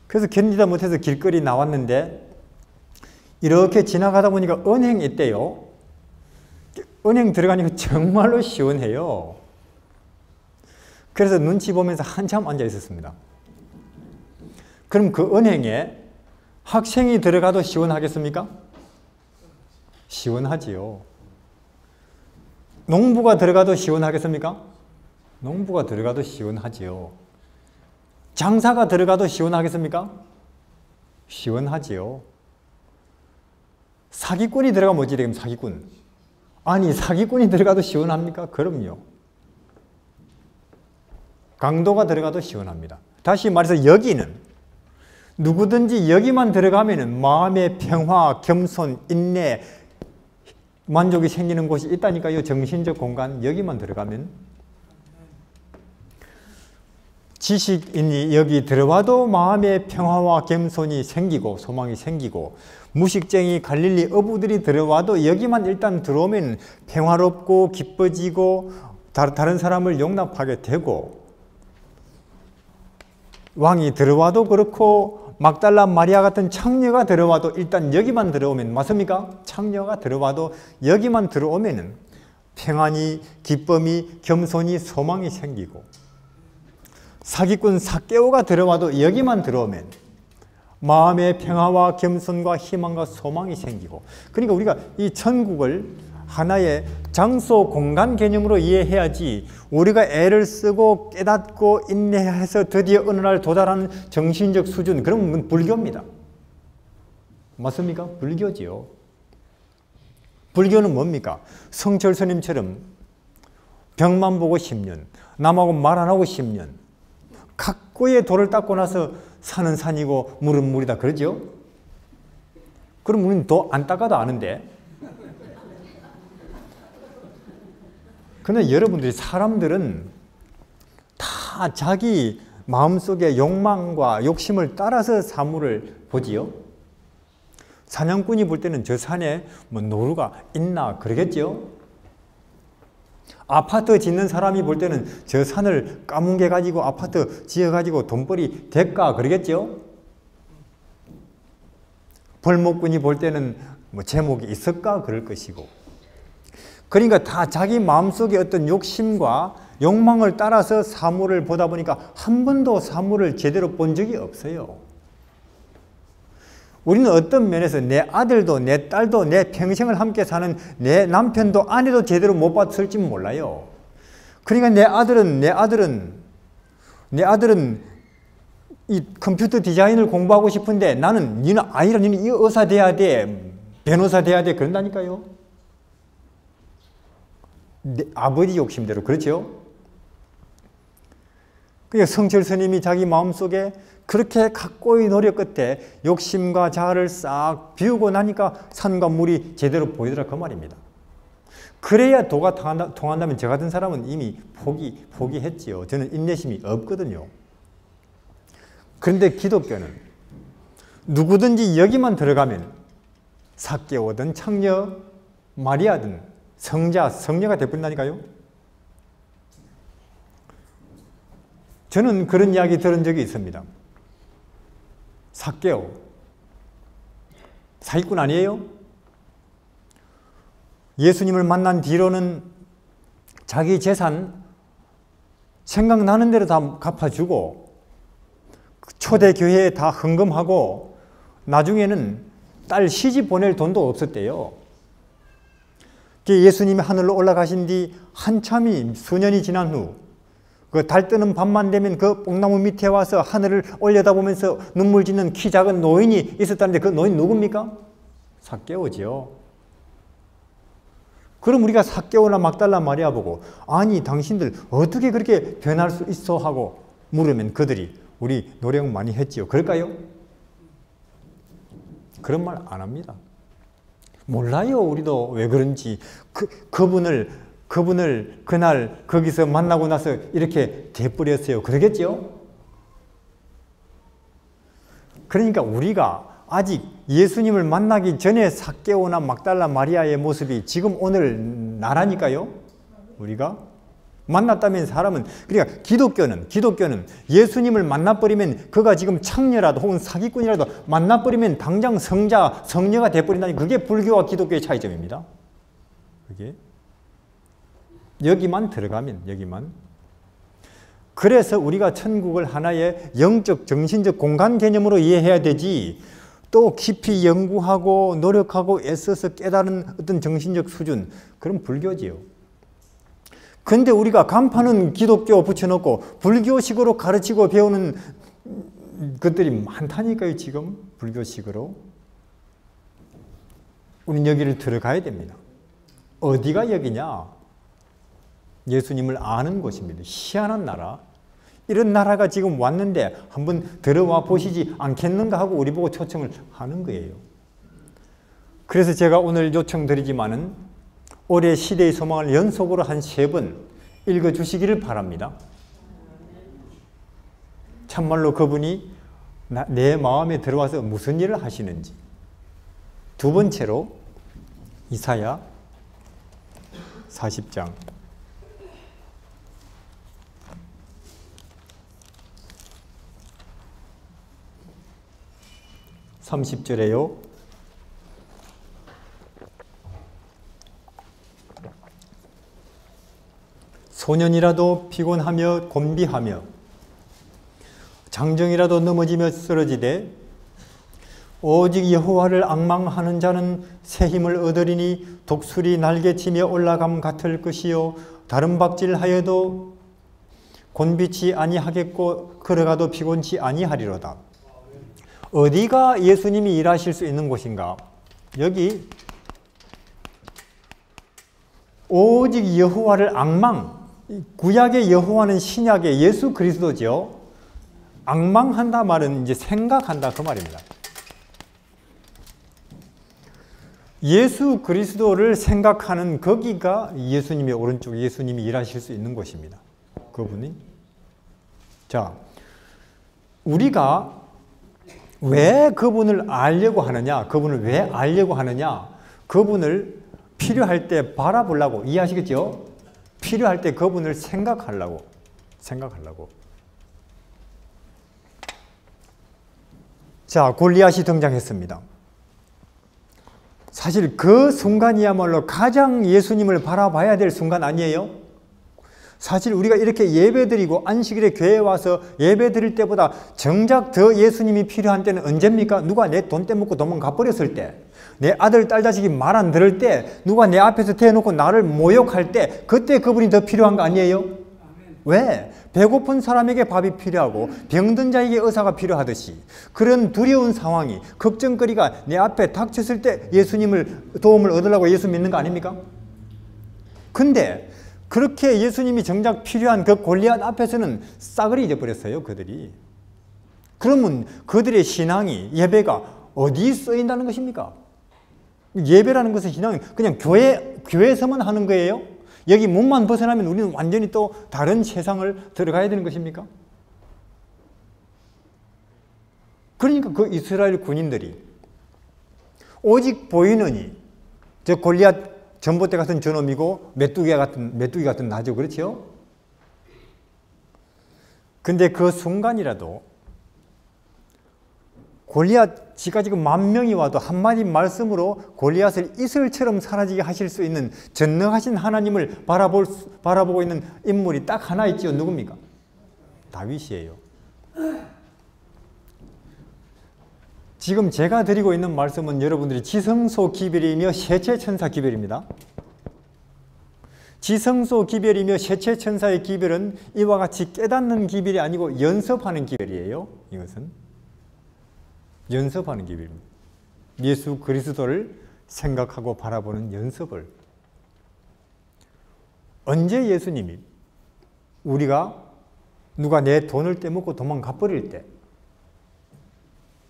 그래서 견디다 못해서 길거리 나왔는데 이렇게 지나가다 보니까 은행이 있대요. 은행 들어가니까 정말로 시원해요. 그래서 눈치 보면서 한참 앉아 있었습니다. 그럼 그 은행에 학생이 들어가도 시원하겠습니까? 시원하지요. 농부가 들어가도 시원하겠습니까? 농부가 들어가도 시원하지요. 장사가 들어가도 시원하겠습니까? 시원하지요. 사기꾼이 들어가면 어찌 되겠습니까? 사기꾼. 아니, 사기꾼이 들어가도 시원합니까? 그럼요. 강도가 들어가도 시원합니다. 다시 말해서 여기는 누구든지 여기만 들어가면 마음의 평화, 겸손, 인내, 만족이 생기는 곳이 있다니까요. 정신적 공간 여기만 들어가면. 지식인이 여기 들어와도 마음의 평화와 겸손이 생기고 소망이 생기고 무식쟁이 갈릴리 어부들이 들어와도 여기만 일단 들어오면 평화롭고 기뻐지고 다른 사람을 용납하게 되고 왕이 들어와도 그렇고 막달라 마리아 같은 창녀가 들어와도 일단 여기만 들어오면 맞습니까? 창녀가 들어와도 여기만 들어오면 평안이 기쁨이 겸손이 소망이 생기고 사기꾼 삭개오가 들어와도 여기만 들어오면 마음의 평화와 겸손과 희망과 소망이 생기고 그러니까 우리가 이 천국을 하나의 장소 공간 개념으로 이해해야지 우리가 애를 쓰고 깨닫고 인내해서 드디어 어느 날 도달하는 정신적 수준 그러면 불교입니다. 맞습니까? 불교지요. 불교는 뭡니까? 성철 스님처럼 병만 보고 10년 남하고 말 안 하고 10년. 각고의 돌을 닦고 나서 산은 산이고 물은 물이다. 그러죠? 그럼 우리는 도 안 닦아도 아는데. 그런데 여러분들이 사람들은 다 자기 마음속의 욕망과 욕심을 따라서 사물을 보지요. 사냥꾼이 볼 때는 저 산에 뭐 노루가 있나 그러겠죠. 아파트 짓는 사람이 볼 때는 저 산을 까뭉개 가지고 아파트 지어 가지고 돈벌이 될까 그러겠죠. 벌목꾼이 볼 때는 뭐 제목이 있을까 그럴 것이고. 그러니까 다 자기 마음속의 어떤 욕심과 욕망을 따라서 사물을 보다 보니까 한 번도 사물을 제대로 본 적이 없어요. 우리는 어떤 면에서 내 아들도 내 딸도 내 평생을 함께 사는 내 남편도 아내도 제대로 못 봤을지 몰라요. 그러니까 내 아들은 이 컴퓨터 디자인을 공부하고 싶은데 나는 니는 아니라 니는 이 의사 돼야 돼, 변호사 돼야 돼 그런다니까요. 내 아버지 욕심대로. 그렇죠? 그러니까 성철 스님이 자기 마음속에 그렇게 각고의 노력 끝에 욕심과 자아를 싹 비우고 나니까 산과 물이 제대로 보이더라 그 말입니다. 그래야 도가 통한다면 저 같은 사람은 이미 포기했지요. 저는 인내심이 없거든요. 그런데 기독교는 누구든지 여기만 들어가면 삭개오든 창녀, 마리아든 성자, 성녀가 되어버린다니까요. 저는 그런 이야기 들은 적이 있습니다. 삭개오 사기꾼 아니에요? 예수님을 만난 뒤로는 자기 재산 생각나는 대로 다 갚아주고 초대 교회에 다 헌금하고 나중에는 딸 시집 보낼 돈도 없었대요. 예수님이 하늘로 올라가신 뒤 한참이 수년이 지난 후 그 달 뜨는 밤만 되면 그 뽕나무 밑에 와서 하늘을 올려다보면서 눈물 짓는 키 작은 노인이 있었다는데 그 노인 누굽니까? 삭개오지요. 그럼 우리가 삭개오나 막달라 마리아 보고 아니 당신들 어떻게 그렇게 변할 수 있어 하고 물으면 그들이 우리 노력 많이 했지요. 그럴까요? 그런 말 안 합니다. 몰라요. 우리도 왜 그런지. 그분을 그날 거기서 만나고 나서 이렇게 돼버렸어요. 그러겠죠? 그러니까 우리가 아직 예수님을 만나기 전에 삭개오나 막달라 마리아의 모습이 지금 오늘 나라니까요. 우리가 만났다면 사람은, 그러니까 기독교는 예수님을 만나버리면 그가 지금 창녀라도 혹은 사기꾼이라도 만나버리면 당장 성자, 성녀가 돼버린다니 그게 불교와 기독교의 차이점입니다. 그게 여기만 들어가면 여기만. 그래서 우리가 천국을 하나의 영적, 정신적 공간 개념으로 이해해야 되지 또 깊이 연구하고 노력하고 애써서 깨달은 어떤 정신적 수준, 그런 불교지요. 근데 우리가 간판은 기독교 붙여놓고 불교식으로 가르치고 배우는 것들이 많다니까요. 지금 불교식으로. 우린 여기를 들어가야 됩니다. 어디가 여기냐? 예수님을 아는 곳입니다. 희한한 나라. 이런 나라가 지금 왔는데 한번 들어와 보시지 않겠는가 하고 우리 보고 초청을 하는 거예요. 그래서 제가 오늘 요청드리지만은 올해 시대의 소망을 연속으로 한 3번 읽어주시기를 바랍니다. 참말로 그분이 내 마음에 들어와서 무슨 일을 하시는지. 두 번째로 이사야 40장 30절에요. 소년이라도 피곤하며 곤비하며 장정이라도 넘어지며 쓰러지되 오직 여호와를 앙망하는 자는 새 힘을 얻으리니 독수리 날개치며 올라감 같을 것이요 다른 박질하여도 곤비치 아니하겠고 걸어가도 피곤치 아니하리로다. 어디가 예수님이 일하실 수 있는 곳인가? 여기 오직 여호와를 앙망, 구약의 여호와는 신약의 예수 그리스도죠. 앙망한다 말은 이제 생각한다 그 말입니다. 예수 그리스도를 생각하는 거기가 예수님의 오른쪽, 예수님이 일하실 수 있는 곳입니다. 그분이. 자, 우리가 왜 그분을 알려고 하느냐, 그분을 왜 알려고 하느냐, 그분을 필요할 때 바라보려고, 이해하시겠죠? 필요할 때 그분을 생각하려고. 자, 골리앗이 등장했습니다. 사실 그 순간이야말로 가장 예수님을 바라봐야 될 순간 아니에요? 사실 우리가 이렇게 예배드리고 안식일에 교회에 와서 예배드릴 때보다 정작 더 예수님이 필요한 때는 언제입니까? 누가 내 돈 떼먹고 도망가 버렸을 때, 내 아들 딸 자식이 말 안 들을 때, 누가 내 앞에서 대놓고 나를 모욕할 때, 그때 그분이 더 필요한 거 아니에요? 왜? 배고픈 사람에게 밥이 필요하고 병든 자에게 의사가 필요하듯이 그런 두려운 상황이, 걱정거리가 내 앞에 닥쳤을 때 예수님을 도움을 얻으려고 예수 믿는 거 아닙니까? 근데 그렇게 예수님이 정작 필요한 그 골리앗 앞에서는 싸그리 잊어버렸어요, 그들이. 그러면 그들의 신앙이, 예배가 어디에 쓰인다는 것입니까? 예배라는 것은 신앙이 그냥 교회에서만 하는 거예요? 여기 문만 벗어나면 우리는 완전히 또 다른 세상을 들어가야 되는 것입니까? 그러니까 그 이스라엘 군인들이 오직 보이느니, 저 골리앗 전봇대 같은 저놈이고 메뚜기 같은 나죠, 그렇죠? 근데 그 순간이라도 골리앗, 지가 지금 10,000명이 와도 한마디 말씀으로 골리앗을 이슬처럼 사라지게 하실 수 있는 전능하신 하나님을 바라보고 있는 인물이 딱 하나 있지요. 누굽니까? 다윗이에요. 지금 제가 드리고 있는 말씀은 여러분들이 지성소 기별이며 셋째천사 기별입니다. 지성소 기별이며 셋째천사의 기별은 이와 같이 깨닫는 기별이 아니고 연습하는 기별이에요. 이것은 연습하는 기별입니다. 예수 그리스도를 생각하고 바라보는 연습을. 언제 예수님이 우리가 누가 내 돈을 떼먹고 도망가 버릴 때,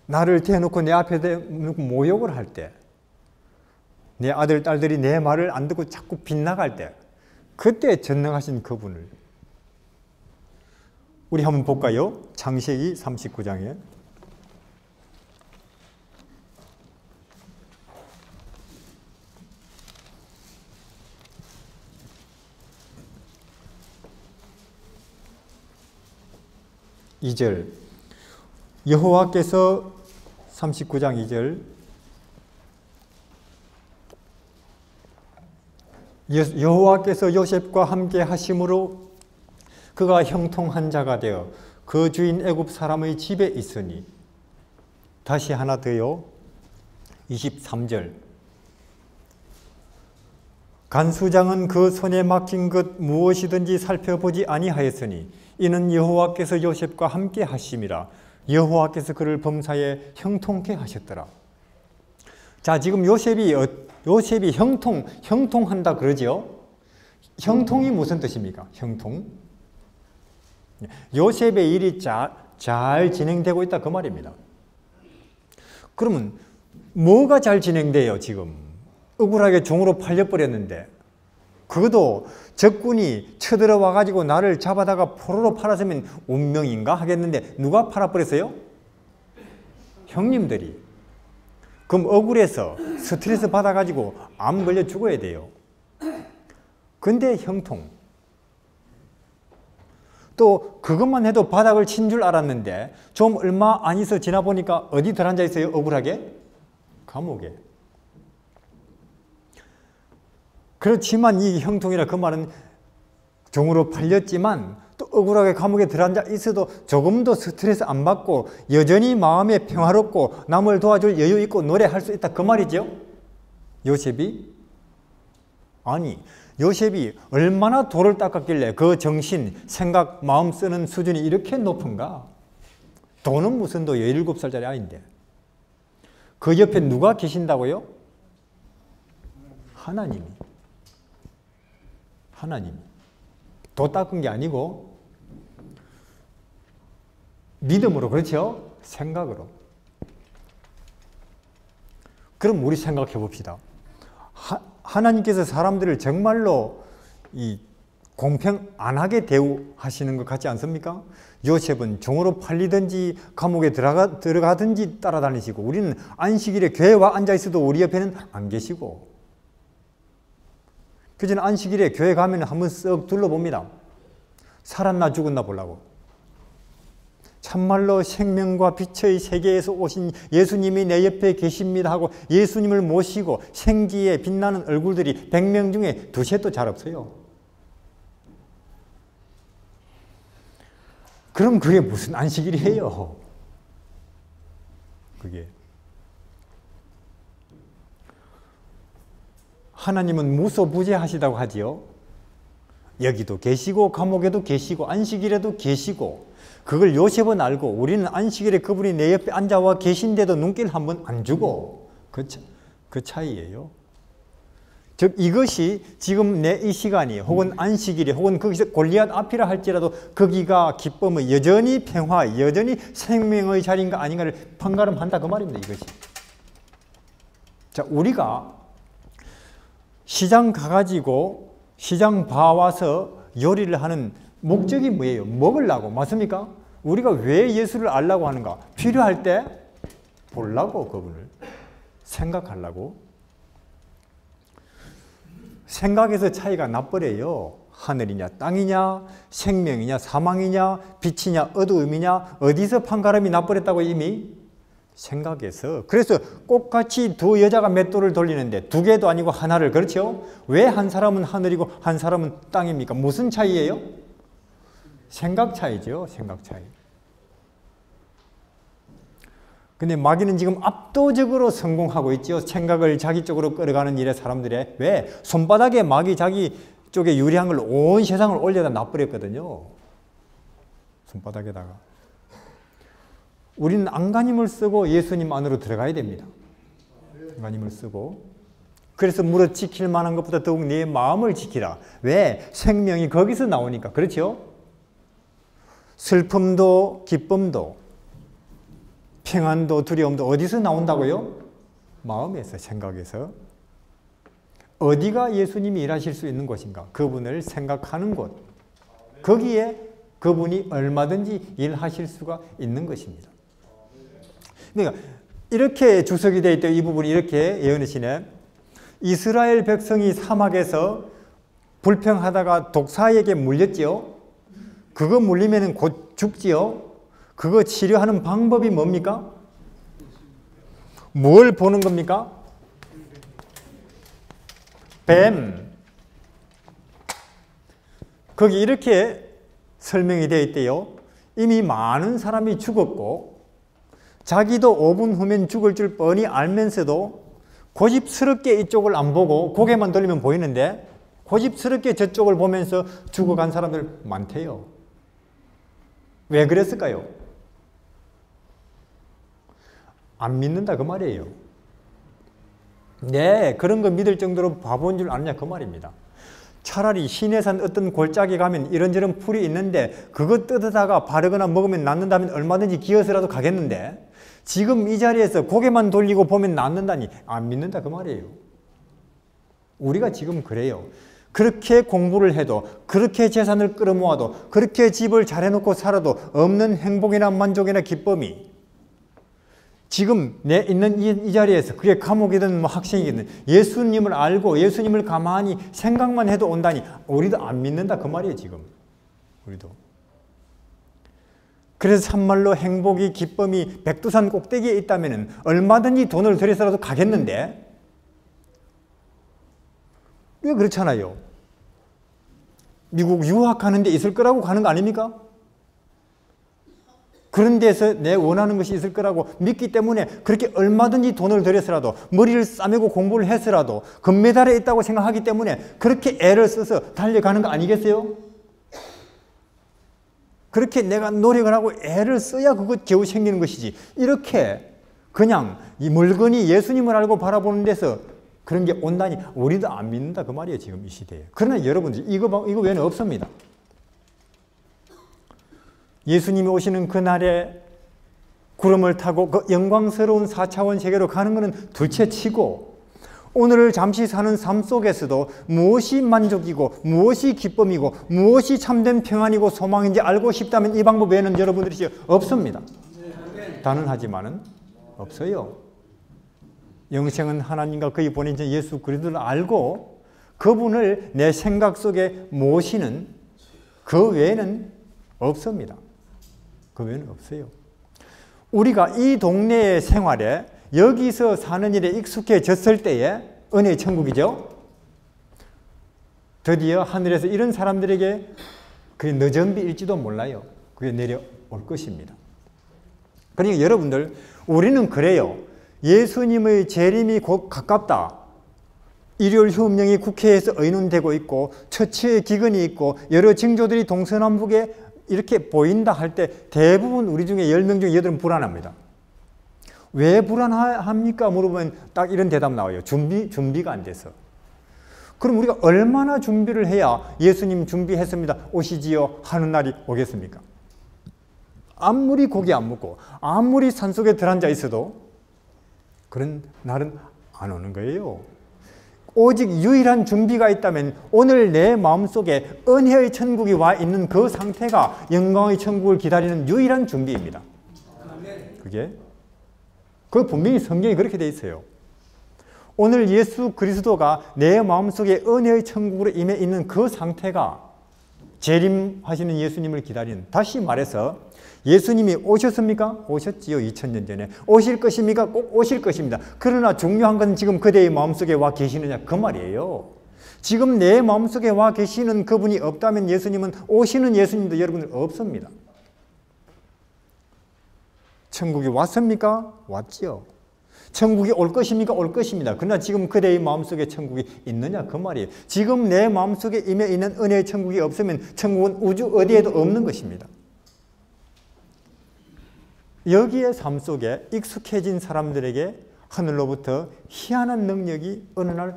나를 대놓고 내 앞에 대놓고 모욕을 할 때, 내 아들 딸들이 내 말을 안 듣고 자꾸 빗나갈 때, 그때 전능하신 그분을 우리 한번 볼까요? 창세기 39장에 (2절) 여호와께서 39장 2절 여호와께서 요셉과 함께 하심으로 그가 형통한 자가 되어 그 주인 애굽 사람의 집에 있으니. 다시 하나 더요. 23절 간수장은 그 손에 맡긴 것 무엇이든지 살펴보지 아니하였으니 이는 여호와께서 요셉과 함께 하심이라. 여호와께서 그를 범사에 형통케 하셨더라. 자, 지금 요셉이 형통한다 그러죠? 형통이 무슨 뜻입니까? 형통? 요셉의 일이 잘 진행되고 있다 그 말입니다. 그러면 뭐가 잘 진행돼요? 지금 억울하게 종으로 팔려버렸는데, 그것도 적군이 쳐들어와 가지고 나를 잡아다가 포로로 팔았으면 운명인가 하겠는데 누가 팔아버렸어요? 형님들이. 그럼 억울해서 스트레스 받아가지고 암 걸려 죽어야 돼요. 근데 형통. 또 그것만 해도 바닥을 친 줄 알았는데 좀 얼마 안 있어 지나 보니까 어디 들어앉아 있어요? 억울하게? 감옥에. 그렇지만 이 형통이라 그 말은 종으로 팔렸지만 또 억울하게 감옥에 들어앉아 있어도 조금도 스트레스 안 받고 여전히 마음에 평화롭고 남을 도와줄 여유 있고 노래할 수 있다 그 말이죠. 요셉이? 아니, 요셉이 얼마나 돌을 닦았길래 그 정신, 생각, 마음 쓰는 수준이 이렇게 높은가? 돈은 무슨 도 17살짜리 아이인데. 그 옆에 누가 계신다고요? 하나님이. 도 닦은 게 아니고 믿음으로, 그렇죠? 생각으로. 그럼 우리 생각해 봅시다. 하나님께서 사람들을 정말로 이 공평 안 하게 대우하시는 것 같지 않습니까? 요셉은 종으로 팔리든지 감옥에 들어가든지 따라다니시고, 우리는 안식일에 교회와 앉아있어도 우리 옆에는 안 계시고, 그저는 안식일에 교회 가면 한번 쓱 둘러봅니다. 살았나 죽었나 보려고. 참말로 생명과 빛의 세계에서 오신 예수님이 내 옆에 계십니다 하고 예수님을 모시고 생기에 빛나는 얼굴들이 100명 중에 두셋도 잘 없어요. 그럼 그게 무슨 안식일이에요? 그게. 하나님은 무소부재하시다고 하지요. 여기도 계시고 감옥에도 계시고 안식일에도 계시고, 그걸 요셉은 알고 우리는 안식일에 그분이 내 옆에 앉아와 계신데도 눈길 한번 안 주고, 그 차이예요. 즉 이것이 지금 내 이 시간이 혹은 안식일이 혹은 거기서 골리앗 앞이라 할지라도 거기가 기쁨의 여전히 평화, 여전히 생명의 자리인가 아닌가를 판가름한다 그 말입니다. 이것이. 자, 우리가 시장 가가지고 시장 봐와서 요리를 하는 목적이 뭐예요? 먹으려고, 맞습니까? 우리가 왜 예수를 알려고 하는가? 필요할 때 보려고, 그분을 생각하려고. 생각에서 차이가 나버려요. 하늘이냐 땅이냐, 생명이냐 사망이냐, 빛이냐 어두움이냐, 어디서 판가름이 나버렸다고 이미? 생각에서. 그래서 똑같이 두 여자가 맷돌을 돌리는데 두 개도 아니고 하나를, 그렇죠? 왜 한 사람은 하늘이고 한 사람은 땅입니까? 무슨 차이예요? 생각 차이죠. 생각 차이. 근데 마귀는 지금 압도적으로 성공하고 있죠. 생각을 자기 쪽으로 끌어가는 일에 사람들의. 왜? 손바닥에 마귀 자기 쪽에 유리한 걸 온 세상을 올려다 놔버렸거든요. 손바닥에다가. 우리는 안간힘을 쓰고 예수님 안으로 들어가야 됩니다. 안간힘을 쓰고. 그래서 무릇 지킬 만한 것보다 더욱 네 마음을 지키라. 왜? 생명이 거기서 나오니까. 그렇죠? 슬픔도 기쁨도 평안도 두려움도 어디서 나온다고요? 마음에서, 생각에서. 어디가 예수님이 일하실 수 있는 곳인가? 그분을 생각하는 곳. 거기에 그분이 얼마든지 일하실 수가 있는 것입니다. 그러니까 이렇게 주석이 되어 있던 이 부분이 이렇게 예언하시네. 이스라엘 백성이 사막에서 불평하다가 독사에게 물렸지요. 그거 물리면 곧 죽지요. 그거 치료하는 방법이 뭡니까? 뭘 보는 겁니까? 뱀. 거기 이렇게 설명이 되어 있대요. 이미 많은 사람이 죽었고 자기도 5분 후면 죽을 줄 뻔히 알면서도 고집스럽게 이쪽을 안 보고 고개만 돌리면 보이는데 고집스럽게 저쪽을 보면서 죽어간 사람들 많대요. 왜 그랬을까요? 안 믿는다 그 말이에요. 네, 그런 거 믿을 정도로 바보인 줄 아느냐 그 말입니다. 차라리 시내산 어떤 골짜기 가면 이런저런 풀이 있는데 그거 뜯어다가 바르거나 먹으면 낫는다면 얼마든지 기어서라도 가겠는데 지금 이 자리에서 고개만 돌리고 보면 낫는다니 안 믿는다 그 말이에요. 우리가 지금 그래요. 그렇게 공부를 해도 그렇게 재산을 끌어모아도 그렇게 집을 잘 해놓고 살아도 없는 행복이나 만족이나 기쁨이 지금 내 있는 이 자리에서 그게 감옥이든 뭐 학생이든 예수님을 알고 예수님을 가만히 생각만 해도 온다니 우리도 안 믿는다 그 말이에요. 지금 우리도. 그래서 참말로 행복이 기쁨이 백두산 꼭대기에 있다면 얼마든지 돈을 들여서라도 가겠는데 왜 그렇잖아요. 미국 유학하는 데 있을 거라고 가는 거 아닙니까? 그런 데서 내 원하는 것이 있을 거라고 믿기 때문에 그렇게 얼마든지 돈을 들여서라도 머리를 싸매고 공부를 해서라도 금메달에 있다고 생각하기 때문에 그렇게 애를 써서 달려가는 거 아니겠어요? 그렇게 내가 노력을 하고 애를 써야 그거 겨우 생기는 것이지 이렇게 그냥 이 물건이 예수님을 알고 바라보는 데서 그런 게 온다니 우리도 안 믿는다 그 말이에요. 지금 이 시대에. 그러나 여러분들 이거 외에는 없습니다. 예수님이 오시는 그날에 구름을 타고 그 영광스러운 4차원 세계로 가는 것은 둘째치고, 오늘을 잠시 사는 삶 속에서도 무엇이 만족이고 무엇이 기쁨이고 무엇이 참된 평안이고 소망인지 알고 싶다면 이 방법 외에는 여러분들이 없습니다. 단언하지만은 없어요. 영생은 하나님과 그의 보내신 예수 그리스도를 알고 그분을 내 생각 속에 모시는 그 외에는 없습니다. 그 외에는 없어요. 우리가 이 동네의 생활에 여기서 사는 일에 익숙해졌을 때에 은혜의 천국이죠. 드디어 하늘에서 이런 사람들에게 그게 늦은 비일지도 몰라요. 그게 내려올 것입니다. 그러니까 여러분들, 우리는 그래요. 예수님의 재림이 곧 가깝다. 일요일 휴업령이 국회에서 의논되고 있고 처치의 기근이 있고 여러 징조들이 동서남북에 이렇게 보인다 할 때 대부분 우리 중에 10명 중에 8명 불안합니다. 왜 불안합니까? 물어보면 딱 이런 대답 나와요. 준비가 안 돼서. 그럼 우리가 얼마나 준비를 해야 예수님 준비했습니다, 오시지요 하는 날이 오겠습니까? 아무리 고기 안 먹고 아무리 산속에 들어앉아 있어도 그런 날은 안 오는 거예요. 오직 유일한 준비가 있다면 오늘 내 마음속에 은혜의 천국이 와 있는 그 상태가 영광의 천국을 기다리는 유일한 준비입니다. 그게 분명히 성경이 그렇게 돼 있어요. 오늘 예수 그리스도가 내 마음속에 은혜의 천국으로 임해 있는 그 상태가 재림하시는 예수님을 기다리는, 다시 말해서 예수님이 오셨습니까? 오셨지요. 2000년 전에. 오실 것입니까? 꼭 오실 것입니다. 그러나 중요한 건 지금 그대의 마음속에 와 계시느냐 그 말이에요. 지금 내 마음속에 와 계시는 그분이 없다면 예수님은, 오시는 예수님도 여러분들 없습니다. 천국이 왔습니까? 왔지요. 천국이 올 것입니까? 올 것입니다. 그러나 지금 그대의 마음속에 천국이 있느냐 그 말이에요. 지금 내 마음속에 임해 있는 은혜의 천국이 없으면 천국은 우주 어디에도 없는 것입니다. 여기에 삶 속에 익숙해진 사람들에게 하늘로부터 희한한 능력이 어느 날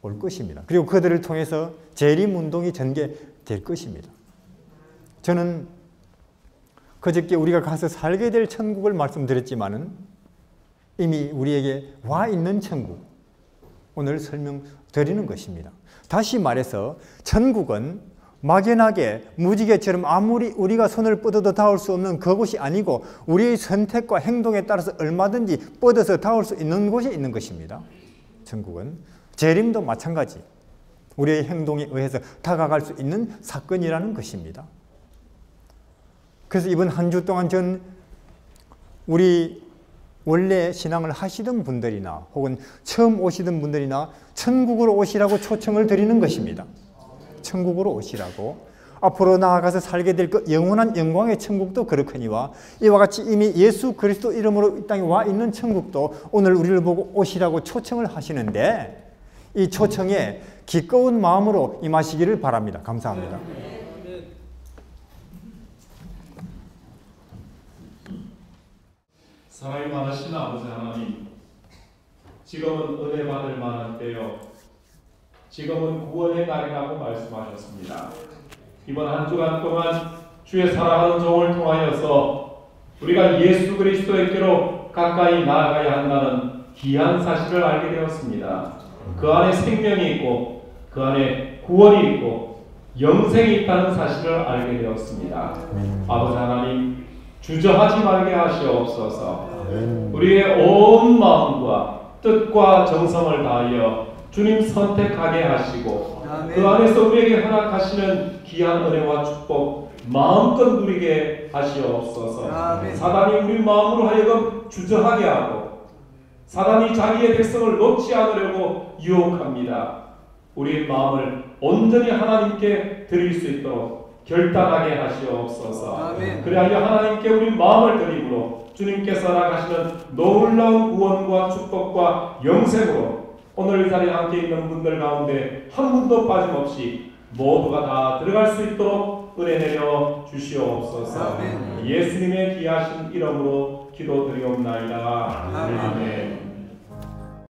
올 것입니다. 그리고 그들을 통해서 재림운동이 전개될 것입니다. 저는 그저께 우리가 가서 살게 될 천국을 말씀드렸지만은 이미 우리에게 와 있는 천국, 오늘 설명드리는 것입니다. 다시 말해서 천국은 막연하게 무지개처럼 아무리 우리가 손을 뻗어도 닿을 수 없는 그곳이 아니고 우리의 선택과 행동에 따라서 얼마든지 뻗어서 닿을 수 있는 곳에 있는 것입니다. 천국은 재림도 마찬가지, 우리의 행동에 의해서 다가갈 수 있는 사건이라는 것입니다. 그래서 이번 한 주 동안 전 우리 원래 신앙을 하시던 분들이나 혹은 처음 오시던 분들이나 천국으로 오시라고 초청을 드리는 것입니다. 천국으로 오시라고. 앞으로 나아가서 살게 될 그 영원한 영광의 천국도 그렇거니와 이와 같이 이미 예수 그리스도 이름으로 이 땅에 와 있는 천국도 오늘 우리를 보고 오시라고 초청을 하시는데 이 초청에 기꺼운 마음으로 임하시기를 바랍니다. 감사합니다. 사랑이 많으신 아버지 하나님, 지금은 은혜 받을 만한 때요, 지금은 구원의 날이라고 말씀하셨습니다. 이번 한 주간 동안 주의 사랑하는 종을 통하여서 우리가 예수 그리스도에게로 가까이 나아가야 한다는 귀한 사실을 알게 되었습니다. 그 안에 생명이 있고 그 안에 구원이 있고 영생이 있다는 사실을 알게 되었습니다. 아버지 하나님, 주저하지 말게 하시옵소서. 우리의 온 마음과 뜻과 정성을 다하여 주님 선택하게 하시고 그 안에서 우리에게 허락하시는 귀한 은혜와 축복 마음껏 누리게 하시옵소서. 사단이 우리 마음으로 하여금 주저하게 하고 사단이 자기의 백성을 놓지 않으려고 유혹합니다. 우리의 마음을 온전히 하나님께 드릴 수 있도록 결단하게 하시옵소서. 그리하여 하나님께 우리 마음을 드림으로 주님께서 허락하시는 놀라운 구원과 축복과 영생으로 오늘 이 자리에 함께 있는 분들 가운데 한 분도 빠짐없이 모두가 다 들어갈 수 있도록 은혜 내려 주시옵소서. 예수님의 귀하신 이름으로 기도드리옵나이다. 아멘.